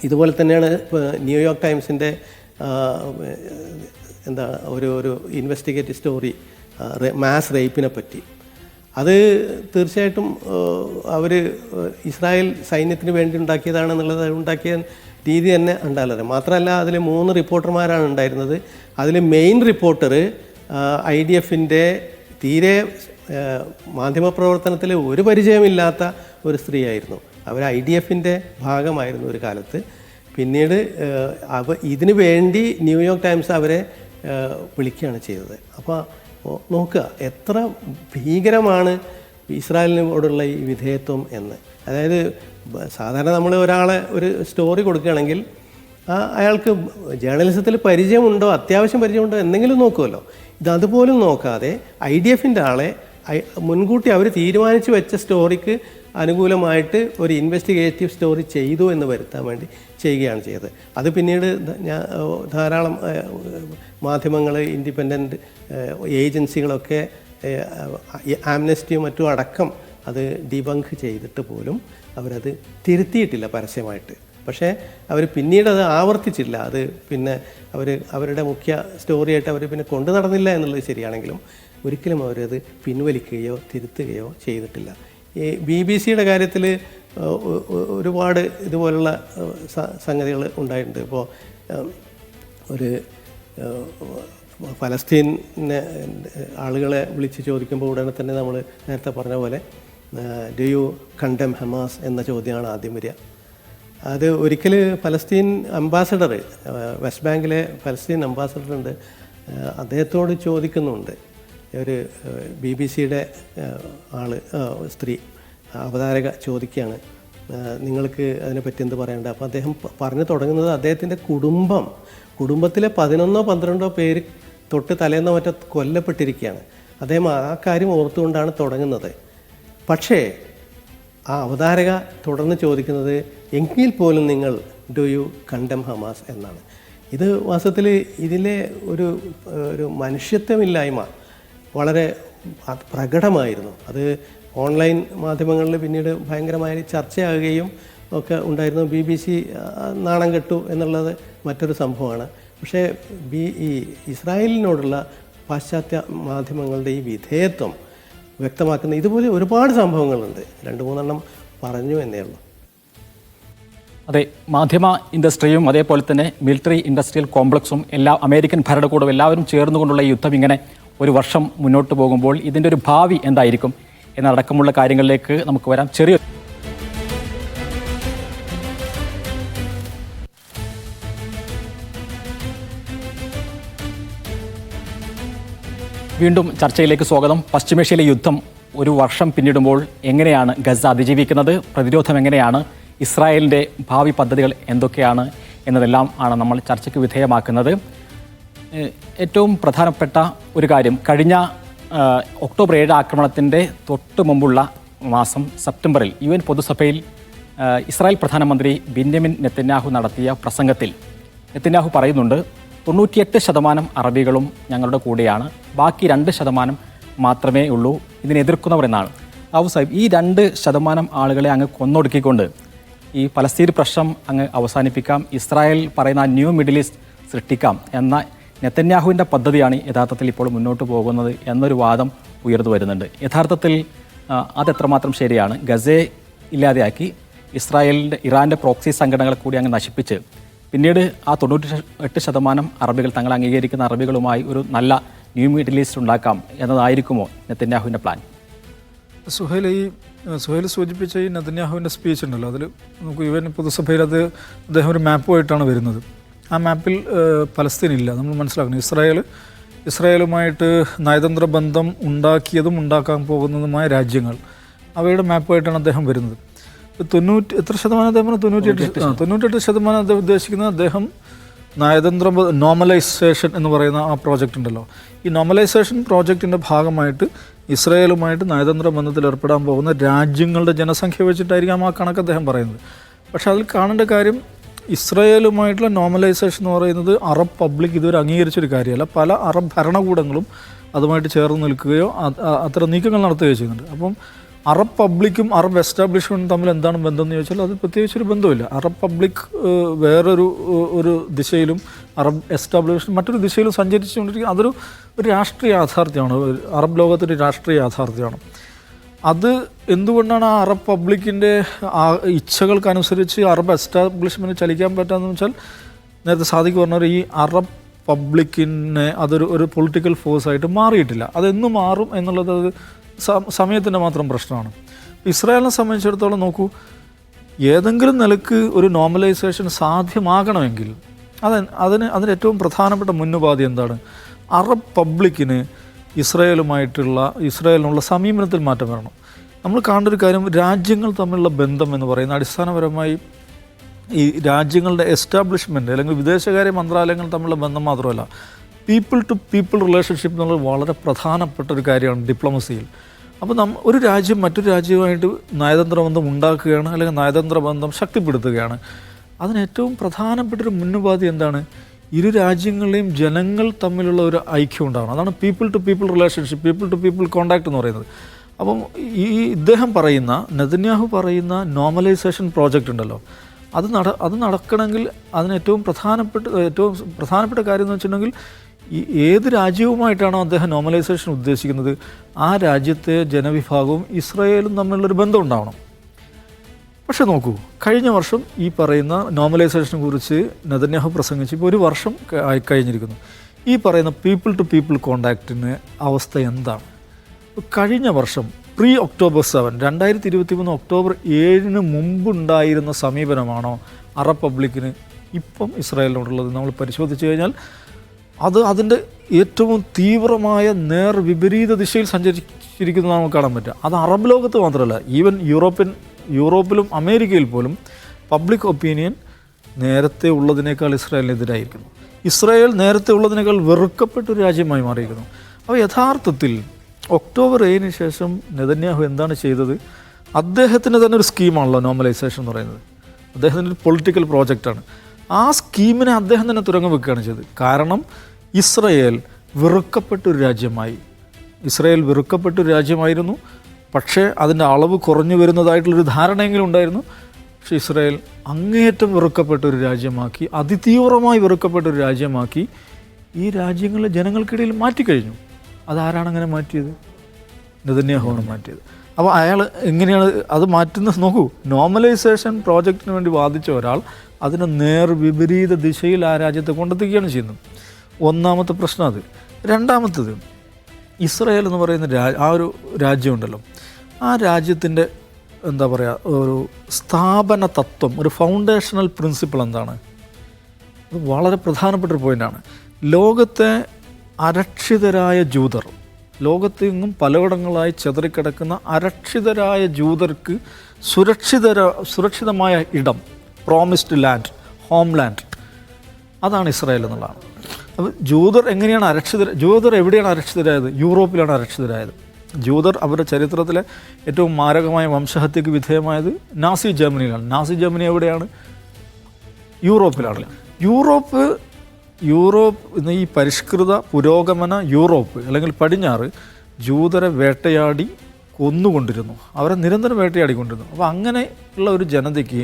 ഇതുപോലെ തന്നെയാണ് ന്യൂയോർക്ക് ടൈംസിൻ്റെ ഒരു ഇൻവെസ്റ്റിഗേറ്റീവ് സ്റ്റോറി മാസ് റേപ്പിനെ പറ്റി. അത് തീർച്ചയായിട്ടും അവർ ഇസ്രായേൽ സൈന്യത്തിന് വേണ്ടി ഉണ്ടാക്കിയതാണെന്നുള്ളത് ഉണ്ടാക്കിയ രീതി തന്നെ ഉണ്ടാകാറ്. മാത്രമല്ല അതിൽ 3 റിപ്പോർട്ടർമാരാണ് ഉണ്ടായിരുന്നത്. അതിൽ മെയിൻ റിപ്പോർട്ടർ IDFൻ്റെ തീരെ മാധ്യമപ്രവർത്തനത്തിൽ ഒരു പരിചയമില്ലാത്ത ഒരു സ്ത്രീയായിരുന്നു. അവർ IDFൻ്റെ ഭാഗമായിരുന്നു ഒരു കാലത്ത്. പിന്നീട് ഇതിനു വേണ്ടി ന്യൂയോർക്ക് ടൈംസ് അവരെ വിളിക്കുകയാണ് ചെയ്തത്. അപ്പോൾ നോക്കുക എത്ര ഭീകരമാണ് ഇസ്രായേലിനോടുള്ള ഈ വിധേയത്വം എന്ന്. അതായത് സാധാരണ നമ്മൾ ഒരാളെ ഒരു സ്റ്റോറി കൊടുക്കുകയാണെങ്കിൽ അയാൾക്ക് ജേർണലിസത്തിൽ പരിചയമുണ്ടോ, അത്യാവശ്യം പരിചയമുണ്ടോ എന്തെങ്കിലും നോക്കുമല്ലോ. ഇതതുപോലും നോക്കാതെ IDFൻ്റെ ആളെ മുൻകൂട്ടി അവർ തീരുമാനിച്ചു വെച്ച സ്റ്റോറിക്ക് അനുകൂലമായിട്ട് ഒരു ഇൻവെസ്റ്റിഗേറ്റീവ് സ്റ്റോറി ചെയ്തു എന്ന് വരുത്താൻ വേണ്ടി ചെയ്യുകയാണ് ചെയ്തത്. അത് പിന്നീട് ധാരാളം മാധ്യമങ്ങൾ, ഇൻഡിപെൻഡൻറ്റ് ഏജൻസികളൊക്കെ ആംനസ്റ്റിയും മറ്റും അടക്കം അത് ഡിബങ്ക് ചെയ്തിട്ട് പോലും അവരത് തിരുത്തിയിട്ടില്ല പരസ്യമായിട്ട്. പക്ഷേ അവർ പിന്നീട് അത് ആവർത്തിച്ചില്ല. അത് പിന്നെ അവരുടെ മുഖ്യ സ്റ്റോറിയായിട്ട് അവർ പിന്നെ കൊണ്ടു നടന്നില്ല എന്നുള്ളത് ശരിയാണെങ്കിലും ഒരിക്കലും അവരത് പിൻവലിക്കുകയോ തിരുത്തുകയോ ചെയ്തിട്ടില്ല. ഈ BBC-യുടെ കാര്യത്തിൽ ഒരുപാട് ഇതുപോലുള്ള സംഗതികൾ ഉണ്ടായിട്ടുണ്ട്. ഇപ്പോൾ ഒരു ഫലസ്തീനെ ആളുകളെ വിളിച്ച് ചോദിക്കുമ്പോൾ ഉടനെ തന്നെ നമ്മൾ നേരത്തെ പറഞ്ഞ പോലെ ഡു യു കണ്ടം ഹമാസ് എന്ന ചോദ്യമാണ് ആദ്യം വരിക. അത് ഒരിക്കൽ പലസ്തീൻ അംബാസഡർ, വെസ്റ്റ് ബാങ്കിലെ പലസ്തീൻ അംബാസഡർ ഉണ്ട്, അദ്ദേഹത്തോട് ചോദിക്കുന്നുണ്ട്. ഒരു BBC-യുടെ സ്ത്രീ അവതാരക ചോദിക്കുകയാണ്, നിങ്ങൾക്ക് അതിനെപ്പറ്റി എന്ത് പറയണ്ട. അപ്പോൾ അദ്ദേഹം പറഞ്ഞു തുടങ്ങുന്നത് അദ്ദേഹത്തിൻ്റെ കുടുംബത്തിലെ 11-12 പേര് തൊട്ട് തലേന്നോ മറ്റോ കൊല്ലപ്പെട്ടിരിക്കുകയാണ്. അദ്ദേഹം ആ കാര്യം ഓർത്തുകൊണ്ടാണ് തുടങ്ങുന്നത്. പക്ഷേ ആ അവതാരക തുടർന്ന് ചോദിക്കുന്നത്, എങ്കിൽ പോലും നിങ്ങൾ ഡു യു കണ്ടം ഹമാസ് എന്നാണ്. ഇത് വാസ്തവത്തിൽ ഇതിലെ ഒരു മനുഷ്യത്വമില്ലായ്മ വളരെ പ്രകടമായിരുന്നു. അത് ഓൺലൈൻ മാധ്യമങ്ങളിൽ പിന്നീട് ഭയങ്കരമായ ചർച്ചയാകുകയും ഒക്കെ ഉണ്ടായിരുന്നു. BBC നാണം കെട്ടു എന്നുള്ളത് മറ്റൊരു സംഭവമാണ്. പക്ഷേ ഈ ഇസ്രായേലിനോടുള്ള പാശ്ചാത്യ മാധ്യമങ്ങളുടെ ഈ വിധേയത്വം വ്യക്തമാക്കുന്ന ഇതുപോലെ ഒരുപാട് സംഭവങ്ങളുണ്ട്. 2-3 പറഞ്ഞു എന്നേ ഉള്ളൂ. അതെ, മാധ്യമ ഇൻഡസ്ട്രിയും അതേപോലെ തന്നെ മിലിറ്ററി ഇൻഡസ്ട്രിയൽ കോംപ്ലക്സും അമേരിക്കൻ ഭരണകൂടവും എല്ലാവരും ചേർന്നുകൊണ്ടുള്ള ഈ യുദ്ധം ഇങ്ങനെ ഒരു വർഷം മുന്നോട്ട് പോകുമ്പോൾ ഇതിൻ്റെ ഒരു ഭാവി എന്തായിരിക്കും എന്നടക്കമുള്ള കാര്യങ്ങളിലേക്ക് നമുക്ക് വരാം. വീണ്ടും ചർച്ചയിലേക്ക് സ്വാഗതം. പശ്ചിമേഷ്യയിലെ യുദ്ധം ഒരു വർഷം പിന്നിടുമ്പോൾ എങ്ങനെയാണ് ഗസ അതിജീവിക്കുന്നത്, പ്രതിരോധം എങ്ങനെയാണ്, ഇസ്രായേലിൻ്റെ ഭാവി പദ്ധതികൾ എന്തൊക്കെയാണ് എന്നതെല്ലാം ആണ് നമ്മൾ ചർച്ചയ്ക്ക് വിധേയമാക്കുന്നത്. ഏറ്റവും പ്രധാനപ്പെട്ട ഒരു കാര്യം, കഴിഞ്ഞ ഒക്ടോബർ 7 ആക്രമണത്തിൻ്റെ തൊട്ട് മുമ്പുള്ള മാസം സെപ്റ്റംബറിൽ UN പൊതുസഭയിൽ ഇസ്രായേൽ പ്രധാനമന്ത്രി ബെന്യാമിൻ നെതന്യാഹു നടത്തിയ പ്രസംഗത്തിൽ നെതന്യാഹു പറയുന്നുണ്ട്, 98% അറബികളും ഞങ്ങളുടെ കൂടെയാണ്, ബാക്കി 2% മാത്രമേ ഉള്ളൂ ഇതിനെ എതിർക്കുന്നവർ എന്നാണ്. അബു സാഹിബ്, ഈ 2% ആളുകളെ അങ്ങ് കൊന്നൊടുക്കിക്കൊണ്ട് ഈ പലസ്തീൻ പ്രശ്നം അങ്ങ് അവസാനിപ്പിക്കാം, ഇസ്രായേൽ പറയുന്ന ന്യൂ മിഡിൽ ഈസ്റ്റ് സൃഷ്ടിക്കാം എന്ന നെതന്യാഹുവിൻ്റെ പദ്ധതിയാണ് യഥാർത്ഥത്തിൽ ഇപ്പോൾ മുന്നോട്ട് പോകുന്നത് എന്നൊരു വാദം ഉയർന്നു വരുന്നുണ്ട്. യഥാർത്ഥത്തിൽ അതെത്രമാത്രം ശരിയാണ്? ഗസയെ ഇല്ലാതെയാക്കി ഇറാൻ്റെ പ്രോക്സി സംഘടനകളെ കൂടി അങ്ങ് നശിപ്പിച്ച് പിന്നീട് ആ 98% അറബികൾ, തങ്ങൾ അംഗീകരിക്കുന്ന അറബികളുമായി ഒരു നല്ല ന്യൂ മിഡിൽ ഈസ്റ്റ് ഉണ്ടാക്കാം എന്നതായിരിക്കുമോ നെതന്യാഹുവിൻ്റെ പ്ലാൻ? സുഹൈൽ സൂചിപ്പിച്ച ഈ നെതന്യാഹുവിൻ്റെ സ്പീച്ച് ഉണ്ടല്ലോ, അതിൽ നമുക്ക് UN പൊതുസഭയിൽ അദ്ദേഹം ഒരു മാപ്പുമായിട്ടാണ് വരുന്നത്. ആ മാപ്പിൽ പലസ്തീൻ ഇല്ല. നമ്മൾ മനസ്സിലാക്കണം, ഇസ്രായേലുമായിട്ട് നയതന്ത്ര ബന്ധം ഉണ്ടാക്കിയതും ഉണ്ടാക്കാൻ പോകുന്നതുമായ രാജ്യങ്ങൾ, അവയുടെ മാപ്പുമായിട്ടാണ് അദ്ദേഹം വരുന്നത്. 98% അദ്ദേഹം 98% അദ്ദേഹം ഉദ്ദേശിക്കുന്നത്, അദ്ദേഹം നയതന്ത്ര നോർമലൈസേഷൻ എന്ന് പറയുന്ന ആ പ്രോജക്റ്റ് ഉണ്ടല്ലോ, ഈ നോർമലൈസേഷൻ പ്രോജക്റ്റിൻ്റെ ഭാഗമായിട്ട് ഇസ്രായേലുമായിട്ട് നയതന്ത്ര ബന്ധത്തിൽ ഏർപ്പെടാൻ പോകുന്ന രാജ്യങ്ങളുടെ ജനസംഖ്യ വെച്ചിട്ടായിരിക്കാം ആ കണക്ക് അദ്ദേഹം പറയുന്നത്. പക്ഷേ അതിൽ കാണേണ്ട കാര്യം, ഇസ്രായേലുമായിട്ടുള്ള നോർമലൈസേഷൻ എന്ന് പറയുന്നത് അറബ് പബ്ലിക് ഇതുവരെ അംഗീകരിച്ചൊരു കാര്യമല്ല. പല അറബ് ഭരണകൂടങ്ങളും അതുമായിട്ട് ചേർന്ന് നിൽക്കുകയോ അത്തരം നീക്കങ്ങൾ നടത്തുകയോ ചെയ്യുന്നുണ്ട്. അപ്പം അറബ് പബ്ലിക്കും അറബ് എസ്റ്റാബ്ലിഷ്മെൻറ്റും തമ്മിൽ എന്താണ് ബന്ധം എന്ന് ചോദിച്ചാൽ അത് പ്രത്യേകിച്ചൊരു ബന്ധമില്ല. അറബ് പബ്ലിക് വേറൊരു ദിശയിലും അറബ് എസ്റ്റാബ്ലിഷ്മെൻറ്റ് മറ്റൊരു ദിശയിലും സഞ്ചരിച്ചുകൊണ്ടിരിക്കുക. അതൊരു രാഷ്ട്രീയ യാഥാർത്ഥ്യമാണ്, അറബ് ലോകത്തിൻ്റെ രാഷ്ട്രീയ യാഥാർത്ഥ്യമാണ്. അത് എന്തുകൊണ്ടാണ് ആ അറബ് പബ്ലിക്കിൻ്റെ ആ ഇച്ഛകൾക്കനുസരിച്ച് അറബ് എസ്റ്റാബ്ലിഷ്മെൻറ്റ് ചലിക്കാൻ പറ്റാമെന്ന് വെച്ചാൽ, നേരത്തെ സാദിഖ് പറഞ്ഞ ഈ അറബ് പബ്ലിക്കിനെ അതൊരു പൊളിറ്റിക്കൽ ഫോഴ്സായിട്ട് മാറിയിട്ടില്ല. അതെന്ന് മാറും എന്നുള്ളത് സമയത്തിൻ്റെ മാത്രം പ്രശ്നമാണ്. ഇസ്രായേലിനെ സംബന്ധിച്ചിടത്തോളം നോക്കൂ, ഏതെങ്കിലും നിലക്ക് ഒരു നോർമലൈസേഷൻ സാധ്യമാകണമെങ്കിൽ അതിന് ഏറ്റവും പ്രധാനപ്പെട്ട മുന്നുപാധി എന്താണ്? അറബ് പബ്ലിക്കിന് ഇസ്രായേലിനുള്ള സമീപനത്തിൽ മാറ്റം വരണം. നമ്മൾ കാണേണ്ട ഒരു കാര്യം, രാജ്യങ്ങൾ തമ്മിലുള്ള ബന്ധം എന്ന് പറയുന്നത് അടിസ്ഥാനപരമായി ഈ രാജ്യങ്ങളുടെ എസ്റ്റാബ്ലിഷ്മെൻറ്റ് അല്ലെങ്കിൽ വിദേശകാര്യ മന്ത്രാലയങ്ങൾ തമ്മിലുള്ള ബന്ധം മാത്രമല്ല, പീപ്പിൾ ടു പീപ്പിൾ റിലേഷൻഷിപ്പ് എന്നുള്ളത് വളരെ പ്രധാനപ്പെട്ട ഒരു കാര്യമാണ് ഡിപ്ലോമസിയിൽ. അപ്പോൾ ഒരു രാജ്യം മറ്റൊരു രാജ്യവുമായിട്ട് നയതന്ത്ര ബന്ധം ഉണ്ടാക്കുകയാണ് അല്ലെങ്കിൽ നയതന്ത്ര ബന്ധം ശക്തിപ്പെടുത്തുകയാണ്. അതിന് ഏറ്റവും പ്രധാനപ്പെട്ടൊരു മുന്നുപാധി എന്താണ്? ഇരു രാജ്യങ്ങളിലെയും ജനങ്ങൾ തമ്മിലുള്ള ഒരു ഐക്യം ഉണ്ടാവണം. അതാണ് people to people relationship, people to people contact എന്ന് പറയുന്നത്. അപ്പം ഇദ്ദേഹം പറയുന്ന, നെതന്യാഹു പറയുന്ന നോർമലൈസേഷൻ പ്രോജക്റ്റ് ഉണ്ടല്ലോ, അത് നടക്കണമെങ്കിൽ അതിന് ഏറ്റവും പ്രധാനപ്പെട്ട കാര്യം എന്ന് വെച്ചിട്ടുണ്ടെങ്കിൽ, ഏത് രാജ്യവുമായിട്ടാണോ അദ്ദേഹം നോർമലൈസേഷൻ ഉദ്ദേശിക്കുന്നത് ആ രാജ്യത്തെ ജനവിഭാഗവും ഇസ്രായേലും തമ്മിലുള്ളൊരു ബന്ധം ഉണ്ടാവണം. പക്ഷെ നോക്കൂ, കഴിഞ്ഞ വർഷം ഈ പറയുന്ന നോർമലൈസേഷനെ കുറിച്ച് നെതന്യാഹു പ്രസംഗിച്ച് ഇപ്പോൾ 1 വർഷം കഴിഞ്ഞിരിക്കുന്നു. ഈ പറയുന്ന പീപ്പിൾ ടു പീപ്പിൾ കോണ്ടാക്റ്റിന് അവസ്ഥ എന്താണ്? കഴിഞ്ഞ വർഷം പ്രീ ഒക്ടോബർ 7 2023 ഒക്ടോബർ 7 മുമ്പുണ്ടായിരുന്ന സമീപനമാണോ അറബ് പബ്ലിക്കിന് ഇപ്പം ഇസ്രായേലിനോടുള്ളത്? നമ്മൾ പരിശോധിച്ച് കഴിഞ്ഞാൽ അതിൻ്റെ ഏറ്റവും തീവ്രമായ വിപരീത ദിശയിൽ സഞ്ചരിച്ചിരിക്കുന്നത് നമുക്ക് കാണാൻ പറ്റുക. അത് അറബ് ലോകത്ത് മാത്രമല്ല, ഈവൻ യൂറോപ്പിലും അമേരിക്കയിൽ പോലും പബ്ലിക് ഒപ്പീനിയൻ നേരത്തെ ഉള്ളതിനേക്കാൾ ഇസ്രായേലിനെതിരായിരിക്കുന്നു. ഇസ്രായേൽ നേരത്തെ ഉള്ളതിനേക്കാൾ വെറുക്കപ്പെട്ടൊരു രാജ്യമായി മാറിയിരിക്കുന്നു. അപ്പോൾ യഥാർത്ഥത്തിൽ ഒക്ടോബർ 7 ശേഷം നെതന്യാഹു എന്താണ് ചെയ്തത്? അദ്ദേഹത്തിന് തന്നെ ഒരു സ്കീമാണല്ലോ നോർമലൈസേഷൻ എന്ന് പറയുന്നത്. അദ്ദേഹത്തിൻ്റെ ഒരു പൊളിറ്റിക്കൽ പ്രോജക്റ്റാണ്. ആ സ്കീമിനെ അദ്ദേഹം തന്നെ തുരങ്കം വെക്കുകയാണ് ചെയ്തത്. കാരണം ഇസ്രായേൽ വെറുക്കപ്പെട്ടൊരു രാജ്യമായിരുന്നു. പക്ഷേ അതിൻ്റെ അളവ് കുറഞ്ഞു വരുന്നതായിട്ടുള്ളൊരു ധാരണയെങ്കിലും ഉണ്ടായിരുന്നു. പക്ഷേ ഇസ്രായേൽ അങ്ങേയറ്റം വെറുക്കപ്പെട്ടൊരു രാജ്യമാക്കി, അതിതീവ്രമായി വെറുക്കപ്പെട്ടൊരു രാജ്യമാക്കി ഈ രാജ്യങ്ങളിലെ ജനങ്ങൾക്കിടയിൽ മാറ്റിക്കഴിഞ്ഞു. അതാരാണ് അങ്ങനെ മാറ്റിയത്? നെതന്യാഹുവാണ് മാറ്റിയത്. അപ്പോൾ അയാൾ എങ്ങനെയാണ് അത് മാറ്റുന്നത് നോക്കൂ. നോർമലൈസേഷൻ പ്രോജക്റ്റിന് വേണ്ടി വാദിച്ച ഒരാൾ അതിനെ വിപരീത ദിശയിൽ ആ രാജ്യത്തെ കൊണ്ടെത്തിക്കുകയാണ് ചെയ്യുന്നത്. ഒന്നാമത്തെ പ്രശ്നം അത്. രണ്ടാമത്തത്, ഇസ്രായേൽ എന്ന് പറയുന്ന ആ ഒരു രാജ്യമുണ്ടല്ലോ, ആ രാജ്യത്തിൻ്റെ എന്താ പറയുക, ഒരു സ്ഥാപന തത്വം, ഒരു ഫൗണ്ടേഷണൽ പ്രിൻസിപ്പിൾ എന്താണ്? അത് വളരെ പ്രധാനപ്പെട്ട ഒരു പോയിൻ്റാണ്. ലോകത്തെ അരക്ഷിതരായ ജൂതർ, ലോകത്തെങ്ങും പലയിടങ്ങളായി ചെതറിക്കിടക്കുന്ന അരക്ഷിതരായ ജൂതർക്ക് സുരക്ഷിതമായ ഇടം, പ്രോമിസ്ഡ് ലാൻഡ്, ഹോം ലാൻഡ്, അതാണ് ഇസ്രായേൽ എന്നുള്ളതാണ്. അപ്പോൾ ജൂതർ എങ്ങനെയാണ് ജൂതർ എവിടെയാണ് അരക്ഷിതരായത്? യൂറോപ്പിലാണ് അരക്ഷിതരായത്. ജൂതർ അവരുടെ ചരിത്രത്തിലെ ഏറ്റവും മാരകമായ വംശഹത്യക്ക് വിധേയമായത് നാസി ജർമ്മനിയിലാണ്. നാസി ജർമ്മനി എവിടെയാണ്? യൂറോപ്പിലാണ്. യൂറോപ്പ് ഇന്ന് ഈ പരിഷ്കൃത പുരോഗമന യൂറോപ്പ് അല്ലെങ്കിൽ പടിഞ്ഞാറ് ജൂതരെ വേട്ടയാടി കൊന്നുകൊണ്ടിരുന്നു, അവരെ നിരന്തരം വേട്ടയാടിക്കൊണ്ടിരുന്നു. അപ്പോൾ അങ്ങനെയുള്ള ഒരു ജനതയ്ക്ക്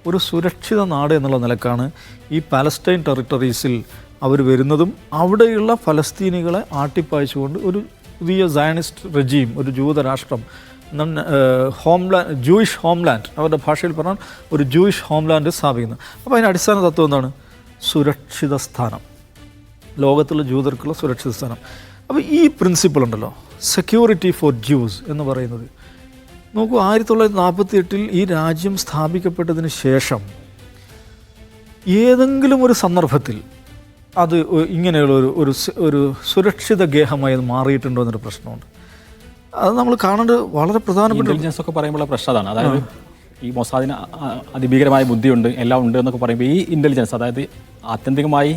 ഒരു സുരക്ഷിത നാട് എന്നുള്ള നിലക്കാണ് ഈ പാലസ്റ്റൈൻ ടെറിട്ടറീസിൽ അവർ വരുന്നതും അവിടെയുള്ള ഫലസ്തീനികളെ ആട്ടിപ്പായിച്ചുകൊണ്ട് ഒരു പുതിയ സയനിസ്റ്റ് റെജീം, ഒരു ജൂതരാഷ്ട്രം, ജൂയിഷ് ഹോംലാൻഡ്, അവരുടെ ഭാഷയിൽ പറഞ്ഞാൽ ഒരു ജൂയിഷ് ഹോംലാൻഡ് സ്ഥാപിക്കുന്നത്. അപ്പോൾ അതിൻ്റെ അടിസ്ഥാന തത്വം എന്താണ്? സുരക്ഷിത സ്ഥാനം, ലോകത്തുള്ള ജൂതർക്കുള്ള സുരക്ഷിത സ്ഥാനം. അപ്പോൾ ഈ പ്രിൻസിപ്പിൾ ഉണ്ടല്ലോ, സെക്യൂരിറ്റി ഫോർ ജ്യൂസ് എന്ന് പറയുന്നത്, നോക്കൂ, 1948 ഈ രാജ്യം സ്ഥാപിക്കപ്പെട്ടതിന് ശേഷം ഏതെങ്കിലും ഒരു സന്ദർഭത്തിൽ അത് ഇങ്ങനെയുള്ള ഒരു സുരക്ഷിത ഗേഹമായി അത് മാറിയിട്ടുണ്ടോ എന്നൊരു പ്രശ്നമുണ്ട്. അത് നമ്മൾ കാണേണ്ടത് വളരെ പ്രധാനപ്പെട്ട. ഇന്റലിജൻസ് ഒക്കെ പറയുമ്പോൾ പ്രശ്നം അതാണ്. അതായത് ഈ മൊസാദിന് അതിഭീകരമായ ബുദ്ധിയുണ്ട്, എല്ലാം ഉണ്ട് എന്നൊക്കെ പറയുമ്പോൾ ഈ ഇൻ്റലിജൻസ്, അതായത് ആത്യന്തികമായി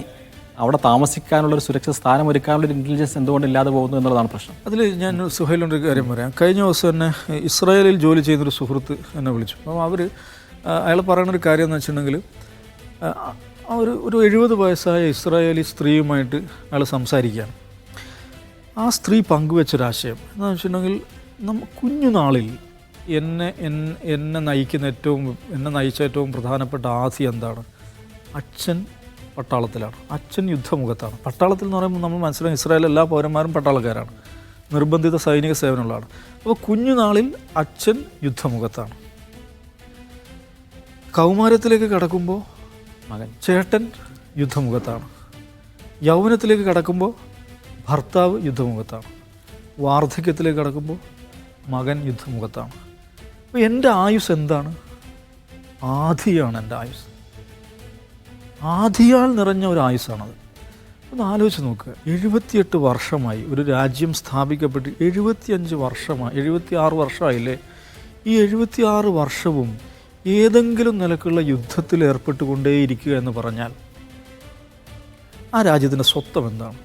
അവിടെ താമസിക്കാനുള്ളൊരു സുരക്ഷിത സ്ഥാനം ഒരുക്കാനുള്ളൊരു ഇൻ്റലിജൻസ് എന്തുകൊണ്ട് ഇല്ലാതെ പോകുന്നു എന്നുള്ളതാണ് പ്രശ്നം. അതിൽ ഞാൻ സുഹൈലിൻ്റെ കാര്യം പറയാം. കഴിഞ്ഞ ദിവസം തന്നെ ഇസ്രായേലിൽ ജോലി ചെയ്യുന്നൊരു സുഹൃത്ത് എന്നെ വിളിച്ചു. അപ്പോൾ അയാൾ പറയുന്നൊരു കാര്യം എന്ന് വെച്ചിട്ടുണ്ടെങ്കിൽ, ഒരു 70 വയസ്സായ ഇസ്രായേലി സ്ത്രീയുമായിട്ട് അയാൾ സംസാരിക്കുകയാണ്. ആ സ്ത്രീ പങ്കുവെച്ചൊരാശയം എന്താണെന്ന് വെച്ചിട്ടുണ്ടെങ്കിൽ, കുഞ്ഞുനാളിൽ എന്നെ നയിച്ച ഏറ്റവും പ്രധാനപ്പെട്ട ആധി എന്താണ്? അച്ഛൻ പട്ടാളത്തിലാണ്, അച്ഛൻ യുദ്ധമുഖത്താണ്. പട്ടാളത്തിൽ എന്ന് പറയുമ്പോൾ നമ്മൾ മനസ്സിലാക്കും ഇസ്രായേൽ എല്ലാ പൗരന്മാരും പട്ടാളക്കാരാണ്, നിർബന്ധിത സൈനിക സേവനമുള്ളതാണ്. അപ്പോൾ കുഞ്ഞുനാളിൽ അച്ഛൻ യുദ്ധമുഖത്താണ്. കൗമാരത്തിലേക്ക് കടക്കുമ്പോൾ മകൻ, ചേട്ടൻ യുദ്ധമുഖത്താണ്. യൗവനത്തിലേക്ക് കടക്കുമ്പോൾ ഭർത്താവ് യുദ്ധമുഖത്താണ്. വാർദ്ധക്യത്തിലേക്ക് കടക്കുമ്പോൾ മകൻ യുദ്ധമുഖത്താണ്. അപ്പോൾ എൻ്റെ ആയുസ് എന്താണ്? ആധിയാണ് എൻ്റെ ആയുസ്. ആധിയാൽ നിറഞ്ഞ ഒരു ആയുസ്സാണത്. ഒന്ന് ആലോചിച്ച് നോക്കുക. 78 വർഷമായി ഒരു രാജ്യം സ്ഥാപിക്കപ്പെട്ട് 76 വർഷമായില്ലേ? ഈ 76 വർഷവും ഏതെങ്കിലും നിലക്കുള്ള യുദ്ധത്തിൽ ഏർപ്പെട്ടുകൊണ്ടേയിരിക്കുക എന്ന് പറഞ്ഞാൽ ആ രാജ്യത്തിൻ്റെ സ്വത്വം എന്താണ്?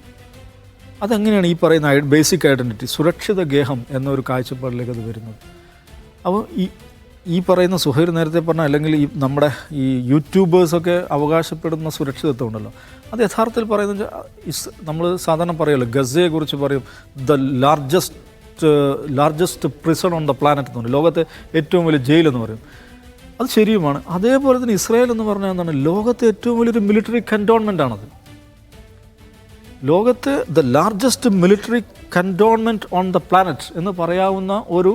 അതെങ്ങനെയാണ് ഈ പറയുന്ന ബേസിക് ഐഡൻറ്റിറ്റി, സുരക്ഷിത ഗേഹം എന്നൊരു കാഴ്ചപ്പാടിലേക്ക് അത് വരുന്നത്? അപ്പോൾ ഈ പറയുന്ന സുഹൈർ നേരത്തെ പറഞ്ഞ, അല്ലെങ്കിൽ നമ്മുടെ ഈ യൂട്യൂബേഴ്സൊക്കെ അവകാശപ്പെടുന്ന സുരക്ഷിതത്വം ഉണ്ടല്ലോ, അത് യഥാർത്ഥത്തിൽ പറയുന്നത് നമ്മൾ സാധാരണ പറയുമല്ലോ, ഗസയെക്കുറിച്ച് പറയും the largest prison on the planet എന്ന് പറയും, ലോകത്തെ ഏറ്റവും വലിയ ജയിലെന്ന് പറയും. അത് ശരിയുമാണ്. അതേപോലെ തന്നെ ഇസ്രായേൽ എന്ന് പറഞ്ഞാൽ എന്താണ്? ലോകത്തെ ഏറ്റവും വലിയൊരു മിലിറ്ററി കൻറ്റോൺമെൻ്റ് ആണത്. ലോകത്തെ the largest military cantonment on the planet എന്ന് പറയാവുന്ന ഒരു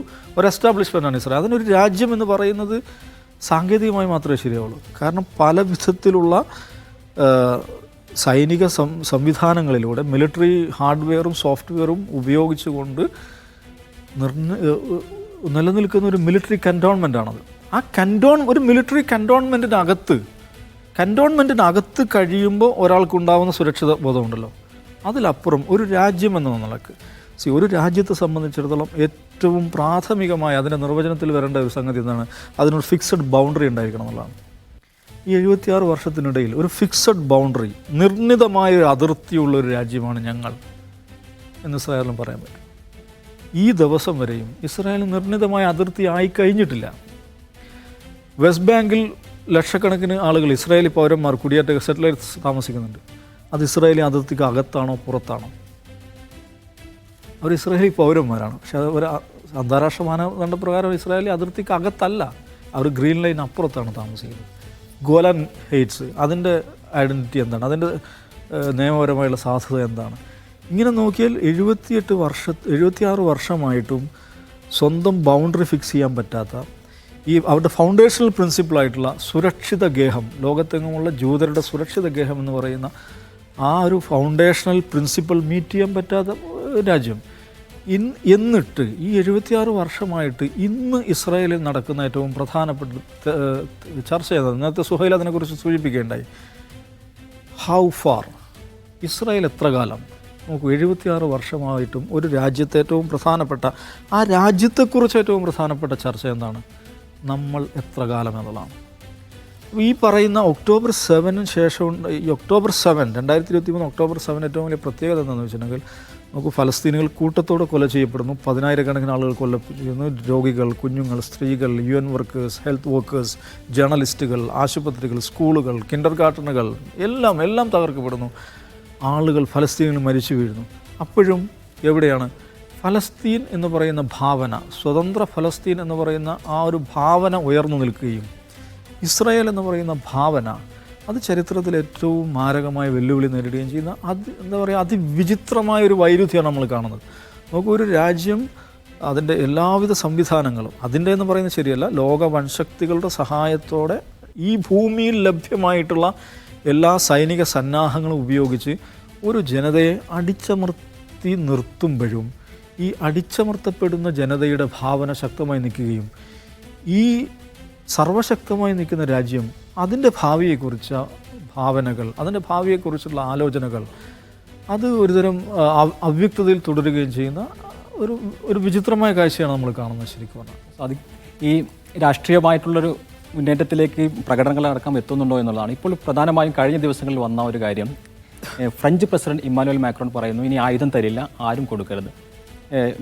എസ്റ്റാബ്ലിഷ്മെൻ്റാണ് ഇസ്രായേൽ. അതിനൊരു രാജ്യം എന്ന് പറയുന്നത് സാങ്കേതികമായി മാത്രമേ ശരിയാവുള്ളൂ. കാരണം പല വിധത്തിലുള്ള സൈനിക സംവിധാനങ്ങളിലൂടെ മിലിറ്ററി ഹാർഡ്വെയറും സോഫ്റ്റ്വെയറും ഉപയോഗിച്ചുകൊണ്ട് നിലനിൽക്കുന്ന ഒരു മിലിറ്ററി കൻറ്റോൺമെൻ്റ് ആണത്. ആ ഒരു മിലിറ്ററി കൻറ്റോൺമെൻറ്റിനകത്ത് കഴിയുമ്പോൾ ഒരാൾക്കുണ്ടാകുന്ന സുരക്ഷിത ബോധമുണ്ടല്ലോ, അതിലപ്പുറം ഒരു രാജ്യം എന്ന നിലക്ക് ഒരു രാജ്യത്തെ സംബന്ധിച്ചിടത്തോളം ഏറ്റവും പ്രാഥമികമായ അതിൻ്റെ നിർവചനത്തിൽ വരേണ്ട ഒരു സംഗതി എന്താണ്? അതിനൊരു ഫിക്സഡ് ബൗണ്ടറി ഉണ്ടായിരിക്കണം എന്നുള്ളതാണ്. ഈ 76 വർഷത്തിനിടയിൽ ഒരു ഫിക്സഡ് ബൗണ്ടറി, നിർണിതമായ ഒരു അതിർത്തിയുള്ള ഒരു രാജ്യമാണ് ഞങ്ങൾ എന്ന് ഇസ്രായേലിനും പറയാൻ പറ്റും. ഈ ദിവസം വരെയും ഇസ്രായേലിന് നിർണിതമായ അതിർത്തി ആയിക്കഴിഞ്ഞിട്ടില്ല. വെസ്റ്റ് ബാങ്കിൽ ലക്ഷക്കണക്കിന് ആളുകൾ, ഇസ്രായേലി പൗരന്മാർ, കുടിയേറ്റ സെറ്റിലേഴ്സ് താമസിക്കുന്നുണ്ട്. അത് ഇസ്രായേലി അതിർത്തിക്ക് അകത്താണോ പുറത്താണോ? അവർ ഇസ്രായേലി പൗരന്മാരാണ്, പക്ഷെ അത് ഒരു അന്താരാഷ്ട്ര മാനദണ്ഡപ്രകാരം ഇസ്രായേലി അതിർത്തിക്ക് അകത്തല്ല, അവർ ഗ്രീൻ ലൈൻ അപ്പുറത്താണ് താമസിക്കുന്നത്. ഗോലാൻ ഹെയ്റ്റ്സ്, അതിൻ്റെ ഐഡൻറ്റിറ്റി എന്താണ്? അതിൻ്റെ നിയമപരമായുള്ള സാധ്യത എന്താണ്? ഇങ്ങനെ നോക്കിയാൽ 76 വർഷമായിട്ടും സ്വന്തം ബൗണ്ടറി ഫിക്സ് ചെയ്യാൻ പറ്റാത്ത അവരുടെ ഫൗണ്ടേഷണൽ പ്രിൻസിപ്പിളായിട്ടുള്ള സുരക്ഷിത ഗേഹം, ലോകത്തെങ്ങുമുള്ള ജൂതരുടെ സുരക്ഷിത ഗേഹം എന്ന് പറയുന്ന ആ ഒരു ഫൗണ്ടേഷണൽ പ്രിൻസിപ്പിൾ മീറ്റ് ചെയ്യാൻ പറ്റാത്ത രാജ്യം. എന്നിട്ട് ഈ 76 വർഷമായിട്ട് ഇന്ന് ഇസ്രായേലിൽ നടക്കുന്ന ഏറ്റവും പ്രധാനപ്പെട്ട ചർച്ച ചെയ്തത്, നേരത്തെ സുഹൈൽ അതിനെക്കുറിച്ച് സൂചിപ്പിക്കുകയുണ്ടായി. How far? ഇസ്രായേൽ എത്ര കാലം? നമുക്ക് 76 വർഷമായിട്ടും ഒരു രാജ്യത്തെ ഏറ്റവും പ്രധാനപ്പെട്ട, ആ രാജ്യത്തെക്കുറിച്ച് ഏറ്റവും പ്രധാനപ്പെട്ട ചർച്ച എന്താണ്? നമ്മൾ എത്ര കാലം എന്നുള്ളതാണ്. ഈ പറയുന്ന ഒക്ടോബർ 7 ശേഷം, ഈ ഒക്ടോബർ 7 2023 ഒക്ടോബർ 7 ഏറ്റവും വലിയ പ്രത്യേകത എന്താണെന്ന് വെച്ചിട്ടുണ്ടെങ്കിൽ, നമുക്ക് ഫലസ്തീനികൾ കൂട്ടത്തോടെ കൊല ചെയ്യപ്പെടുന്നു, 10,000-കണക്കിന് ആളുകൾ കൊല്ലപ്പെടുന്നു, രോഗികൾ, കുഞ്ഞുങ്ങൾ, സ്ത്രീകൾ, UN വർക്കേഴ്സ്, ഹെൽത്ത് വർക്കേഴ്സ്, ജേർണലിസ്റ്റുകൾ, ആശുപത്രികൾ, സ്കൂളുകൾ, കിൻഡർ ഗാർട്ടനുകൾ എല്ലാം തകർക്കപ്പെടുന്നു. ആളുകൾ, ഫലസ്തീനികൾ മരിച്ചു വീഴുന്നു. അപ്പോഴും എവിടെയാണ് ഫലസ്തീൻ എന്ന് പറയുന്ന ഭാവന, സ്വതന്ത്ര ഫലസ്തീൻ എന്ന് പറയുന്ന ആ ഒരു ഭാവന ഉയർന്നു നിൽക്കുകയും ഇസ്രായേൽ എന്ന് പറയുന്ന ഭാവന അത് ചരിത്രത്തിൽ ഏറ്റവും മാരകമായ വെല്ലുവിളി നേരിടുകയും ചെയ്യുന്ന അതിവിചിത്രമായ ഒരു വൈരുദ്ധ്യമാണ് നമ്മൾ കാണുന്നത്. നമുക്കൊരു രാജ്യം അതിൻ്റെ എല്ലാവിധ സംവിധാനങ്ങളും, അതിൻ്റെ എന്ന് പറയുന്നത് ശരിയല്ല, ലോക വൻശക്തികളുടെ സഹായത്തോടെ ഈ ഭൂമിയിൽ ലഭ്യമായിട്ടുള്ള എല്ലാ സൈനിക സന്നാഹങ്ങളും ഉപയോഗിച്ച് ഒരു ജനതയെ അടിച്ചമർത്തി നിർത്തുമ്പോഴും ഈ അടിച്ചമർത്തപ്പെടുന്ന ജനതയുടെ ഭാവന ശക്തമായി നിൽക്കുകയും ഈ സർവശക്തമായി നിൽക്കുന്ന രാജ്യം അതിൻ്റെ ഭാവിയെക്കുറിച്ച ഭാവനകൾ, അതിൻ്റെ ഭാവിയെക്കുറിച്ചുള്ള ആലോചനകൾ അത് ഒരുതരം അവ്യക്തതയിൽ തുടരുകയും ചെയ്യുന്ന ഒരു വിചിത്രമായ കാഴ്ചയാണ് നമ്മൾ കാണുന്നത്. ശരിക്കും പറഞ്ഞാൽ ഈ രാഷ്ട്രീയമായിട്ടുള്ളൊരു മുന്നേറ്റത്തിലേക്ക് പ്രകടനങ്ങളടക്കം എത്തുന്നുണ്ടോ എന്നുള്ളതാണ്. ഇപ്പോൾ പ്രധാനമായും കഴിഞ്ഞ ദിവസങ്ങളിൽ വന്ന ഒരു കാര്യം, ഫ്രഞ്ച് പ്രസിഡന്റ് ഇമ്മാനുവൽ മാക്രോൺ പറയുന്നു ഇനി ആയുധം തരില്ല, ആരും കൊടുക്കരുത്.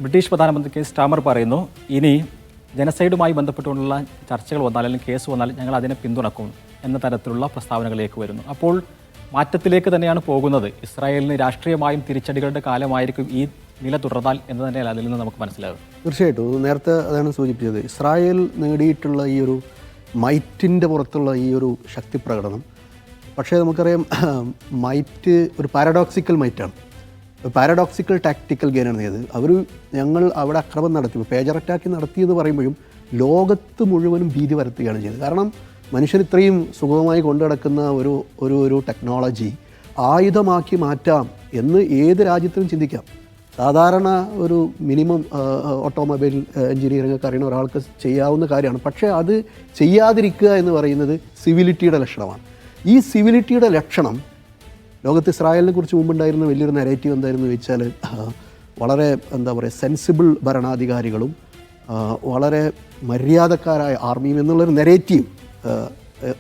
ബ്രിട്ടീഷ് പ്രധാനമന്ത്രി കീർ സ്റ്റാമർ പറയുന്നു ഇനി ജനസൈഡുമായി ബന്ധപ്പെട്ടുകൊണ്ടുള്ള ചർച്ചകൾ വന്നാൽ അല്ലെങ്കിൽ കേസ് വന്നാൽ ഞങ്ങൾ അതിനെ പിന്തുണക്കും എന്ന തരത്തിലുള്ള പ്രസ്താവനകളിലേക്ക് വരുന്നു. അപ്പോൾ മാറ്റത്തിലേക്ക് തന്നെയാണ് പോകുന്നത്. ഇസ്രായേലിന് രാഷ്ട്രീയമായും തിരിച്ചടികളുടെ കാലമായിരിക്കും ഈ നില തുടർന്നാൽ എന്ന് തന്നെയല്ല അതിൽ നിന്ന് നമുക്ക് മനസ്സിലാകും. തീർച്ചയായിട്ടും നേരത്തെ അതാണ് സൂചിപ്പിച്ചത്. ഇസ്രായേൽ നേടിയിട്ടുള്ള ഈ ഒരു മൈറ്റിൻ്റെ പുറത്തുള്ള ഈ ഒരു ശക്തി പ്രകടനം, പക്ഷേ നമുക്കറിയാം മൈറ്റ് ഒരു പാരഡോക്സിക്കൽ മൈറ്റാണ്, പാരഡോക്സിക്കൽ ടാക്ടിക്കൽ ഗെയിനാണ് ചെയ്തത്. ഞങ്ങൾ അവിടെ അക്രമം നടത്തി, പേജർ അറ്റാക്ക് നടത്തിയെന്ന് പറയുമ്പോഴും ലോകത്ത് മുഴുവനും ഭീതി പരത്തുകയാണ് ചെയ്തത്. കാരണം മനുഷ്യൻ ഇത്രയും സുഗമമായി കൊണ്ടു നടക്കുന്ന ഒരു ടെക്നോളജി ആയുധമാക്കി മാറ്റാം എന്ന് ഏത് രാജ്യത്തിനും ചിന്തിക്കാം. സാധാരണ ഒരു മിനിമം ഓട്ടോമൊബൈൽ എഞ്ചിനീയറിംഗ് ഒക്കെ അറിയുന്ന ഒരാൾക്ക് ചെയ്യാവുന്ന കാര്യമാണ്. പക്ഷേ അത് ചെയ്യാതിരിക്കുക എന്ന് പറയുന്നത് സിവിലിറ്റിയുടെ ലക്ഷണമാണ്. ഈ സിവിലിറ്റിയുടെ ലക്ഷണം ലോകത്ത് ഇസ്രായേലിനെ കുറിച്ച് മുമ്പുണ്ടായിരുന്ന വലിയൊരു നെറേറ്റീവ് എന്തായിരുന്നു ചോദിച്ചാൽ, വളരെ സെൻസിബിൾ ഭരണാധികാരികളും വളരെ മര്യാദക്കാരായ ആർമിയും എന്നുള്ളൊരു നെറേറ്റീവ്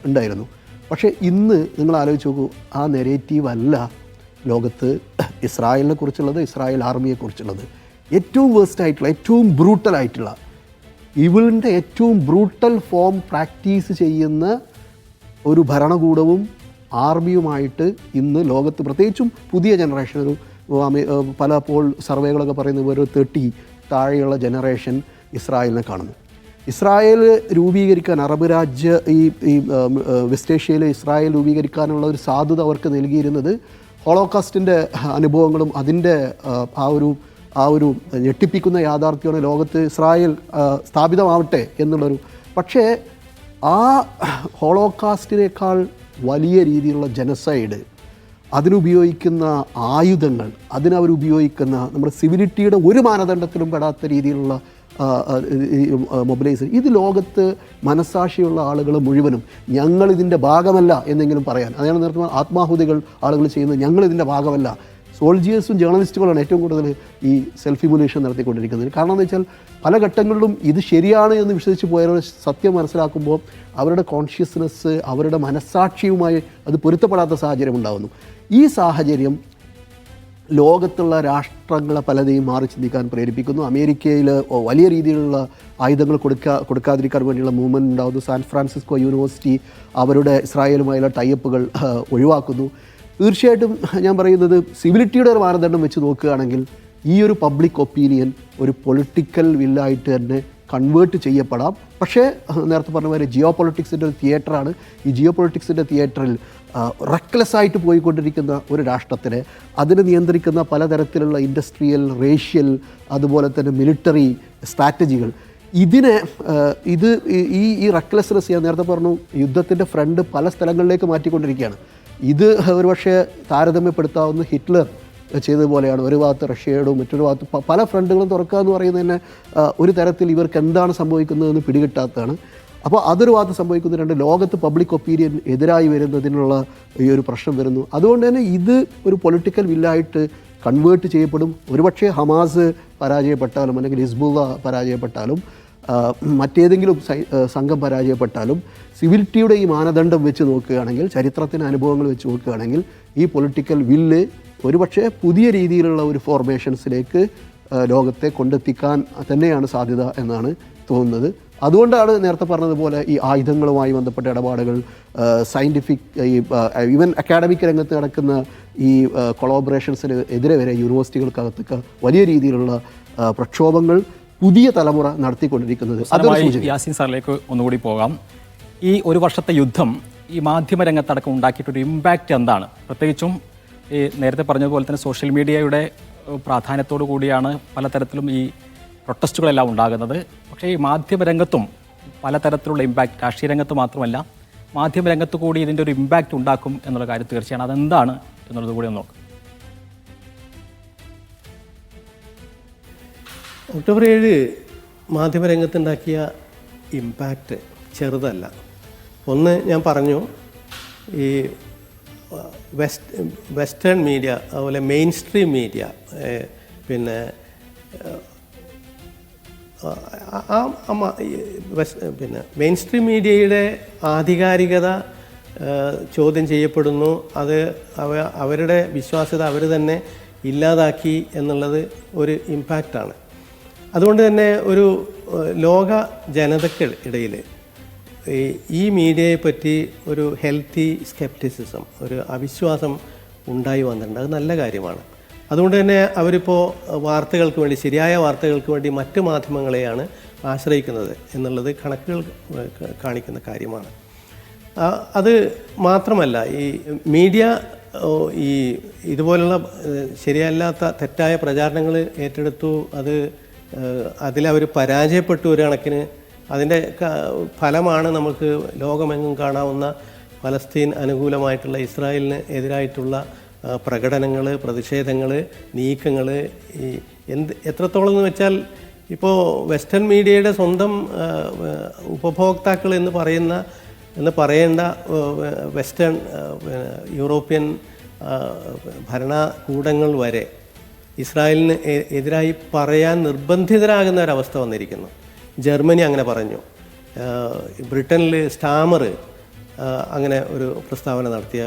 ഉണ്ടായിരുന്നു. പക്ഷേ ഇന്ന് നിങ്ങൾ ആലോചിച്ച് നോക്കൂ, ആ നെറേറ്റീവ് അല്ല ലോകത്ത് ഇസ്രായേലിനെ കുറിച്ചുള്ളത്, ഇസ്രായേൽ ആർമിയെക്കുറിച്ചുള്ളത്. ഏറ്റവും വേഴ്സ്റ്റായിട്ടുള്ള, ഏറ്റവും ബ്രൂട്ടലായിട്ടുള്ള, ഇവിളിൻ്റെ ഏറ്റവും ബ്രൂട്ടൽ ഫോം പ്രാക്ടീസ് ചെയ്യുന്ന ഒരു ഭരണകൂടവും ആർമിയുമായിട്ട് ഇന്ന് ലോകത്ത്, പ്രത്യേകിച്ചും പുതിയ ജനറേഷൻ, പല പോൾ സർവേകളൊക്കെ പറയുന്നത് ഒരു 30 താഴെയുള്ള ജനറേഷൻ ഇസ്രായേലിനെ കാണുന്നു. ഇസ്രായേൽ രൂപീകരിക്കാൻ, അറബ് ഈ വെസ്റ്റ് ഏഷ്യയിൽ ഇസ്രായേൽ രൂപീകരിക്കാനുള്ള ഒരു സാധ്യത അവർക്ക് നൽകിയിരുന്നത് ഹോളോകാസ്റ്റിൻ്റെ അനുഭവങ്ങളും അതിൻ്റെ ആ ഒരു ഞെട്ടിപ്പിക്കുന്ന യാഥാർത്ഥ്യമാണ് ലോകത്ത് ഇസ്രായേൽ സ്ഥാപിതമാവട്ടെ എന്നുള്ളൊരു. പക്ഷേ ആ ഹോളോകാസ്റ്റിനേക്കാൾ വലിയ രീതിയിലുള്ള ജനസൈഡ്, അതിനുപയോഗിക്കുന്ന ആയുധങ്ങൾ, അതിനവരുപയോഗിക്കുന്ന നമ്മുടെ സിവിലിറ്റിയുടെ ഒരു മാനദണ്ഡത്തിലും പെടാത്ത രീതിയിലുള്ള മൊബിലൈസേഷൻ, ഇത് ലോകത്ത് മനസ്സാക്ഷിയുള്ള ആളുകൾ മുഴുവനും ഞങ്ങളിതിൻ്റെ ഭാഗമല്ല എന്നെങ്കിലും പറയാൻ, അതാണ് നേരത്തെ ആത്മാഹുതികൾ ആളുകൾ ചെയ്യുന്നത്, ഞങ്ങളിതിൻ്റെ ഭാഗമല്ല. സോൾജിയേഴ്സും ജേർണലിസ്റ്റുകളാണ് ഏറ്റവും കൂടുതൽ ഈ സെൽഫ് ഇമുലേഷൻ നടത്തിക്കൊണ്ടിരിക്കുന്നത്. കാരണം എന്ന് വെച്ചാൽ പല ഘട്ടങ്ങളിലും ഇത് ശരിയാണ് എന്ന് വിശ്വസിച്ച് പോയവർ സത്യം മനസ്സിലാക്കുമ്പോൾ അവരുടെ കോൺഷ്യസ്നെസ്, അവരുടെ മനസ്സാക്ഷിയുമായി അത് പൊരുത്തപ്പെടാത്ത സാഹചര്യം ഉണ്ടാകുന്നു. ഈ സാഹചര്യം ലോകത്തുള്ള രാഷ്ട്രങ്ങളെ പലതെയും മാറി ചിന്തിക്കാൻ പ്രേരിപ്പിക്കുന്നു. അമേരിക്കയിൽ വലിയ രീതിയിലുള്ള ആയുധങ്ങൾ കൊടുക്കാതിരിക്കാൻ വേണ്ടിയുള്ള മൂവ്മെൻറ്റ് ഉണ്ടാകുന്നു. സാൻ ഫ്രാൻസിസ്കോ യൂണിവേഴ്സിറ്റി അവരുടെ ഇസ്രായേലുമായുള്ള ടൈപ്പുകൾ ഒഴിവാക്കുന്നു. തീർച്ചയായിട്ടും ഞാൻ പറയുന്നത് സിവിലിറ്റിയുടെ ഒരു മാനദണ്ഡം വെച്ച് നോക്കുകയാണെങ്കിൽ ഈ ഒരു പബ്ലിക് ഒപ്പീനിയൻ ഒരു പൊളിറ്റിക്കൽ വില്ലായിട്ട് തന്നെ കൺവേർട്ട് ചെയ്യപ്പെടാം. പക്ഷേ നേരത്തെ പറഞ്ഞ പോലെ ജിയോ പൊളിറ്റിക്സിൻ്റെ ഒരു തിയേറ്ററാണ്. ഈ ജിയോ പൊളിറ്റിക്സിൻ്റെ തിയേറ്ററിൽ റെക്ലെസ്സായിട്ട് പോയിക്കൊണ്ടിരിക്കുന്ന ഒരു രാഷ്ട്രത്തിനെ അതിനെ നിയന്ത്രിക്കുന്ന പലതരത്തിലുള്ള ഇൻഡസ്ട്രിയൽ, റേഷ്യൽ, അതുപോലെ തന്നെ മിലിറ്ററി സ്ട്രാറ്റജികൾ, ഇത് ഈ റെക്ലെസ്നെസ്, ഞാൻ നേരത്തെ പറഞ്ഞു യുദ്ധത്തിൻ്റെ ഫ്രണ്ട് പല സ്ഥലങ്ങളിലേക്ക് മാറ്റിക്കൊണ്ടിരിക്കുകയാണ്. ഇത് ഒരുപക്ഷെ താരതമ്യപ്പെടുത്താവുന്ന ഹിറ്റ്ലർ ചെയ്തതുപോലെയാണ്. ഒരു ഭാഗത്ത് റഷ്യയോടും മറ്റൊരു ഭാഗത്ത് പല ഫ്രണ്ടുകളും തുറക്കുക എന്ന് പറയുന്നത് തന്നെ ഒരു തരത്തിൽ ഇവർക്ക് എന്താണ് സംഭവിക്കുന്നതെന്ന് പിടികിട്ടാത്തതാണ്. അപ്പോൾ അതൊരു ഭാഗത്ത് സംഭവിക്കുന്നു. രണ്ട്, ലോകത്ത് പബ്ലിക് ഒപ്പീനിയൻ എതിരായി വരുന്നതിനുള്ള ഈ ഒരു പ്രശ്നം വരുന്നു. അതുകൊണ്ട് തന്നെ ഇത് ഒരു പൊളിറ്റിക്കൽ വില്ലായിട്ട് കൺവേർട്ട് ചെയ്യപ്പെടും. ഒരുപക്ഷെ ഹമാസ് പരാജയപ്പെട്ടാലും അല്ലെങ്കിൽ ഹിസ്ബുള്ള പരാജയപ്പെട്ടാലും മറ്റേതെങ്കിലും സംഘം പരാജയപ്പെട്ടാലും സിവിലിറ്റിയുടെ ഈ മാനദണ്ഡം വെച്ച് നോക്കുകയാണെങ്കിൽ, ചരിത്രത്തിൻ്റെ അനുഭവങ്ങൾ വെച്ച് നോക്കുകയാണെങ്കിൽ ഈ പൊളിറ്റിക്കൽ വില്ല് ഒരുപക്ഷെ പുതിയ രീതിയിലുള്ള ഒരു ഫോർമേഷൻസിലേക്ക് ലോകത്തെ കൊണ്ടെത്തിക്കാൻ തന്നെയാണ് സാധ്യത എന്നാണ് തോന്നുന്നത്. അതുകൊണ്ടാണ് നേരത്തെ പറഞ്ഞതുപോലെ ഈ ആയുധങ്ങളുമായി ബന്ധപ്പെട്ട ഇടപാടുകൾ, സയൻറ്റിഫിക്, ഈവൻ അക്കാഡമിക് രംഗത്ത് നടക്കുന്ന ഈ കൊളാബറേഷൻസിന് എതിരെ വരെ യൂണിവേഴ്സിറ്റികൾക്കകത്തൊക്കെ വലിയ രീതിയിലുള്ള പ്രക്ഷോഭങ്ങൾ പുതിയ തലമുറ നടത്തിക്കൊണ്ടിരിക്കുന്നത്. യാസീൻ സാറിലേക്ക് ഒന്നുകൂടി പോകാം. ഈ ഒരു വർഷത്തെ യുദ്ധം ഈ മാധ്യമരംഗത്തടക്കം ഉണ്ടാക്കിയിട്ടൊരു ഇമ്പാക്റ്റ് എന്താണ്? പ്രത്യേകിച്ചും ഈ നേരത്തെ പറഞ്ഞതുപോലെ തന്നെ സോഷ്യൽ മീഡിയയുടെ പ്രാധാന്യത്തോടു കൂടിയാണ് പലതരത്തിലും ഈ പ്രൊട്ടസ്റ്റുകളെല്ലാം ഉണ്ടാകുന്നത്. പക്ഷേ ഈ മാധ്യമരംഗത്തും പലതരത്തിലുള്ള ഇമ്പാക്റ്റ്, രാഷ്ട്രീയ രംഗത്ത് മാത്രമല്ല മാധ്യമരംഗത്ത് കൂടി ഇതിൻ്റെ ഒരു ഇമ്പാക്റ്റ് ഉണ്ടാക്കും എന്നുള്ള കാര്യം തീർച്ചയാണ്. അതെന്താണ് എന്നുള്ളത് കൂടി ഒന്ന് നോക്കാം. ഒക്ടോബർ 7 മാധ്യമരംഗത്തുണ്ടാക്കിയ ഇമ്പാക്റ്റ് ചെറുതല്ല. ഒന്ന് ഞാൻ പറഞ്ഞു, ഈ വെസ്റ്റേൺ മീഡിയ, അതുപോലെ മെയിൻ സ്ട്രീം മീഡിയ, പിന്നെ മെയിൻ സ്ട്രീം മീഡിയയുടെ ആധികാരികത ചോദ്യം ചെയ്യപ്പെടുന്നു. അത് അവരുടെ വിശ്വാസ്യത അവർ തന്നെ ഇല്ലാതാക്കി എന്നുള്ളത് ഒരു ഇമ്പാക്റ്റാണ്. അതുകൊണ്ട് തന്നെ ഒരു ലോക ജനതയ്ക്ക് ഇടയിൽ ഈ മീഡിയയെ പറ്റി ഒരു ഹെൽത്തി സ്കെപ്റ്റിസിസം, ഒരു അവിശ്വാസം ഉണ്ടായി വന്നിട്ടുണ്ട്. അത് നല്ല കാര്യമാണ്. അതുകൊണ്ട് തന്നെ അവരിപ്പോൾ വാർത്തകൾക്ക് വേണ്ടി, ശരിയായ വാർത്തകൾക്ക് വേണ്ടി മറ്റ് മാധ്യമങ്ങളെയാണ് ആശ്രയിക്കുന്നത് എന്നുള്ളത് കണക്കുകൾ കാണിക്കുന്ന കാര്യമാണ്. അത് മാത്രമല്ല, ഈ മീഡിയ ഈ ഇതുപോലുള്ള ശരിയല്ലാത്ത തെറ്റായ പ്രചാരണങ്ങൾ ഏറ്റെടുത്തു. അതിലവർ പരാജയപ്പെട്ടു. ഒരു കണക്കിന് അതിൻ്റെ ഫലമാണ് നമുക്ക് ലോകമെങ്ങും കാണാവുന്ന ഫലസ്തീൻ അനുകൂലമായിട്ടുള്ള, ഇസ്രായേലിന് എതിരായിട്ടുള്ള പ്രകടനങ്ങൾ, പ്രതിഷേധങ്ങൾ, നീക്കങ്ങൾ. ഈ എത്രത്തോളം എന്ന് വെച്ചാൽ ഇപ്പോൾ വെസ്റ്റേൺ മീഡിയയുടെ സ്വന്തം ഉപഭോക്താക്കൾ എന്ന് പറയേണ്ട വെസ്റ്റേൺ യൂറോപ്യൻ ഭരണകൂടങ്ങൾ വരെ ഇസ്രായേലിന് എതിരായി പറയാൻ നിർബന്ധിതരാകുന്ന ഒരവസ്ഥ വന്നിരിക്കുന്നു. ജർമ്മനി അങ്ങനെ പറഞ്ഞു. ബ്രിട്ടനിൽ സ്റ്റാമർ അങ്ങനെ ഒരു പ്രസ്താവന നടത്തിയ,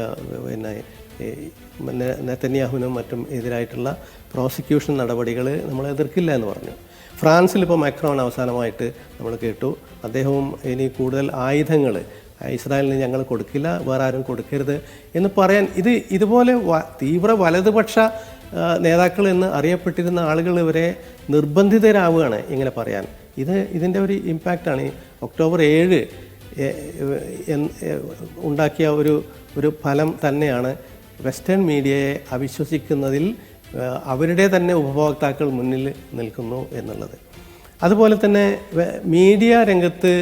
പിന്നെ നെതന്യാഹുവിനും മറ്റും എതിരായിട്ടുള്ള പ്രോസിക്യൂഷൻ നടപടികൾ നമ്മൾ എതിർക്കില്ല എന്ന് പറഞ്ഞു. ഫ്രാൻസിൽ ഇപ്പോൾ മാക്രോൺ അവസാനമായിട്ട് നമ്മൾ കേട്ടു, അദ്ദേഹവും ഇനി കൂടുതൽ ആയുധങ്ങൾ ഇസ്രായേലിന് ഞങ്ങൾ കൊടുക്കില്ല, വേറെ ആരും കൊടുക്കരുത് എന്ന് പറയാൻ, ഇതുപോലെ തീവ്ര വലതുപക്ഷ നേതാക്കൾ എന്ന് അറിയപ്പെട്ടിരുന്ന ആളുകൾ വരെ നിർബന്ധിതരാവുകയാണ് ഇങ്ങനെ പറയാൻ. ഇതിൻ്റെ ഒരു ഇമ്പാക്റ്റാണ് ഈ ഒക്ടോബർ 7 ഉണ്ടാക്കിയ ഒരു ഫലം തന്നെയാണ് വെസ്റ്റേൺ മീഡിയയെ അവിശ്വസിക്കുന്നതിൽ അവരുടെ തന്നെ ഉപഭോക്താക്കൾ മുന്നിൽ നിൽക്കുന്നു എന്നുള്ളത്. അതുപോലെ തന്നെ മീഡിയ രംഗത്ത്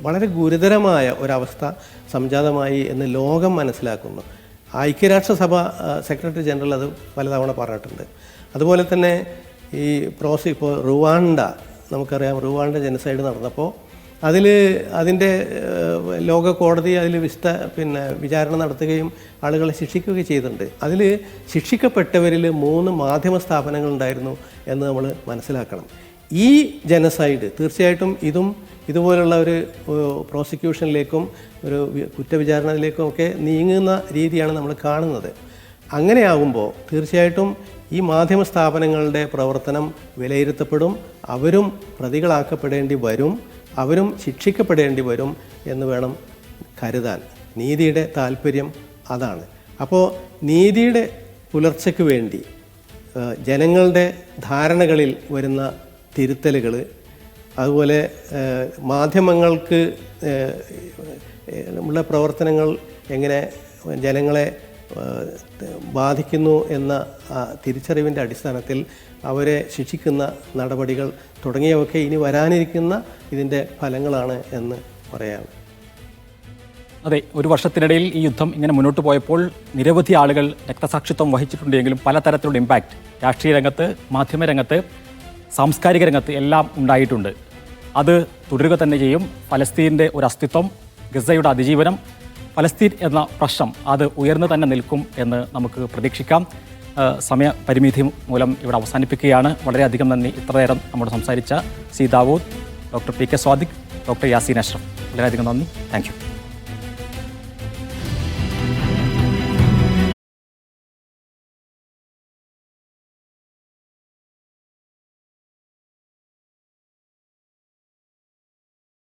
വളരെ ഗുരുതരമായ ഒരവസ്ഥ സംജാതമായി എന്ന് ലോകം മനസ്സിലാക്കുന്നു. ഐക്യരാഷ്ട്രസഭ സെക്രട്ടറി ജനറൽ അത് പലതവണ പറഞ്ഞിട്ടുണ്ട്. അതുപോലെ തന്നെ ഇപ്പോൾ റുവാണ്ട നമുക്കറിയാം റുവാണ്ട ജനസൈഡ് നടന്നപ്പോൾ അതിൻ്റെ ലോക കോടതി അതിൽ വിചാരണ നടത്തുകയും ആളുകളെ ശിക്ഷിക്കുകയും ചെയ്തിട്ടുണ്ട്. അതിൽ ശിക്ഷിക്കപ്പെട്ടവരിൽ 3 മാധ്യമ സ്ഥാപനങ്ങളുണ്ടായിരുന്നു എന്ന് നമ്മൾ മനസ്സിലാക്കണം. ഈ ജനസൈഡ് തീർച്ചയായിട്ടും ഇതുപോലുള്ള ഒരു പ്രോസിക്യൂഷനിലേക്കും ഒരു കുറ്റവിചാരണയിലേക്കും ഒക്കെ നീങ്ങുന്ന രീതിയാണ് നമ്മൾ കാണുന്നത്. അങ്ങനെയാകുമ്പോൾ തീർച്ചയായിട്ടും ഈ മാധ്യമ സ്ഥാപനങ്ങളുടെ പ്രവർത്തനം വിലയിരുത്തപ്പെടും, അവരും പ്രതികളാക്കപ്പെടേണ്ടി വരും, അവരും ശിക്ഷിക്കപ്പെടേണ്ടി വരും എന്ന് വേണം കരുതാൻ. നീതിയുടെ താല്പര്യം അതാണ്. അപ്പോൾ നീതിയുടെ പുലർച്ചയ്ക്ക് വേണ്ടി ജനങ്ങളുടെ ധാരണകളിൽ വരുന്ന തിരുത്തലുകൾ, അതുപോലെ മാധ്യമങ്ങൾക്ക് ഉള്ള പ്രവർത്തനങ്ങൾ എങ്ങനെ ജനങ്ങളെ ബാധിക്കുന്നു എന്ന തിരിച്ചറിവിൻ്റെ അടിസ്ഥാനത്തിൽ അവരെ ശിക്ഷിക്കുന്ന നടപടികൾ തുടങ്ങിയവയൊക്കെ ഇനി വരാനിരിക്കുന്ന ഇതിൻ്റെ ഫലങ്ങളാണ് എന്ന് പറയാം. അതെ, ഒരു വർഷത്തിനിടയിൽ ഈ യുദ്ധം ഇങ്ങനെ മുന്നോട്ട് പോയപ്പോൾ നിരവധി ആളുകൾ രക്തസാക്ഷിത്വം വഹിച്ചിട്ടുണ്ടെങ്കിലും പലതരത്തിലുള്ള ഇമ്പാക്റ്റ് രാഷ്ട്രീയ രംഗത്ത്, മാധ്യമ രംഗത്ത്, സാംസ്കാരിക രംഗത്ത് എല്ലാം ഉണ്ടായിട്ടുണ്ട്. അത് തുടരുക തന്നെ ചെയ്യും. ഫലസ്തീൻ്റെ ഒരു അസ്തിത്വം, ഗസയുടെ അതിജീവനം, ഫലസ്തീൻ എന്ന പ്രശ്നം അത് ഉയർന്നു തന്നെ നിൽക്കും എന്ന് നമുക്ക് പ്രതീക്ഷിക്കാം. സമയപരിമിതി മൂലം ഇവിടെ അവസാനിപ്പിക്കുകയാണ്. വളരെയധികം നന്ദി ഇത്ര നേരം നമ്മോട് സംസാരിച്ച C Dawood, doctor P K Swadiq, doctor Yaseen Ashraf. വളരെയധികം നന്ദി. Thank U.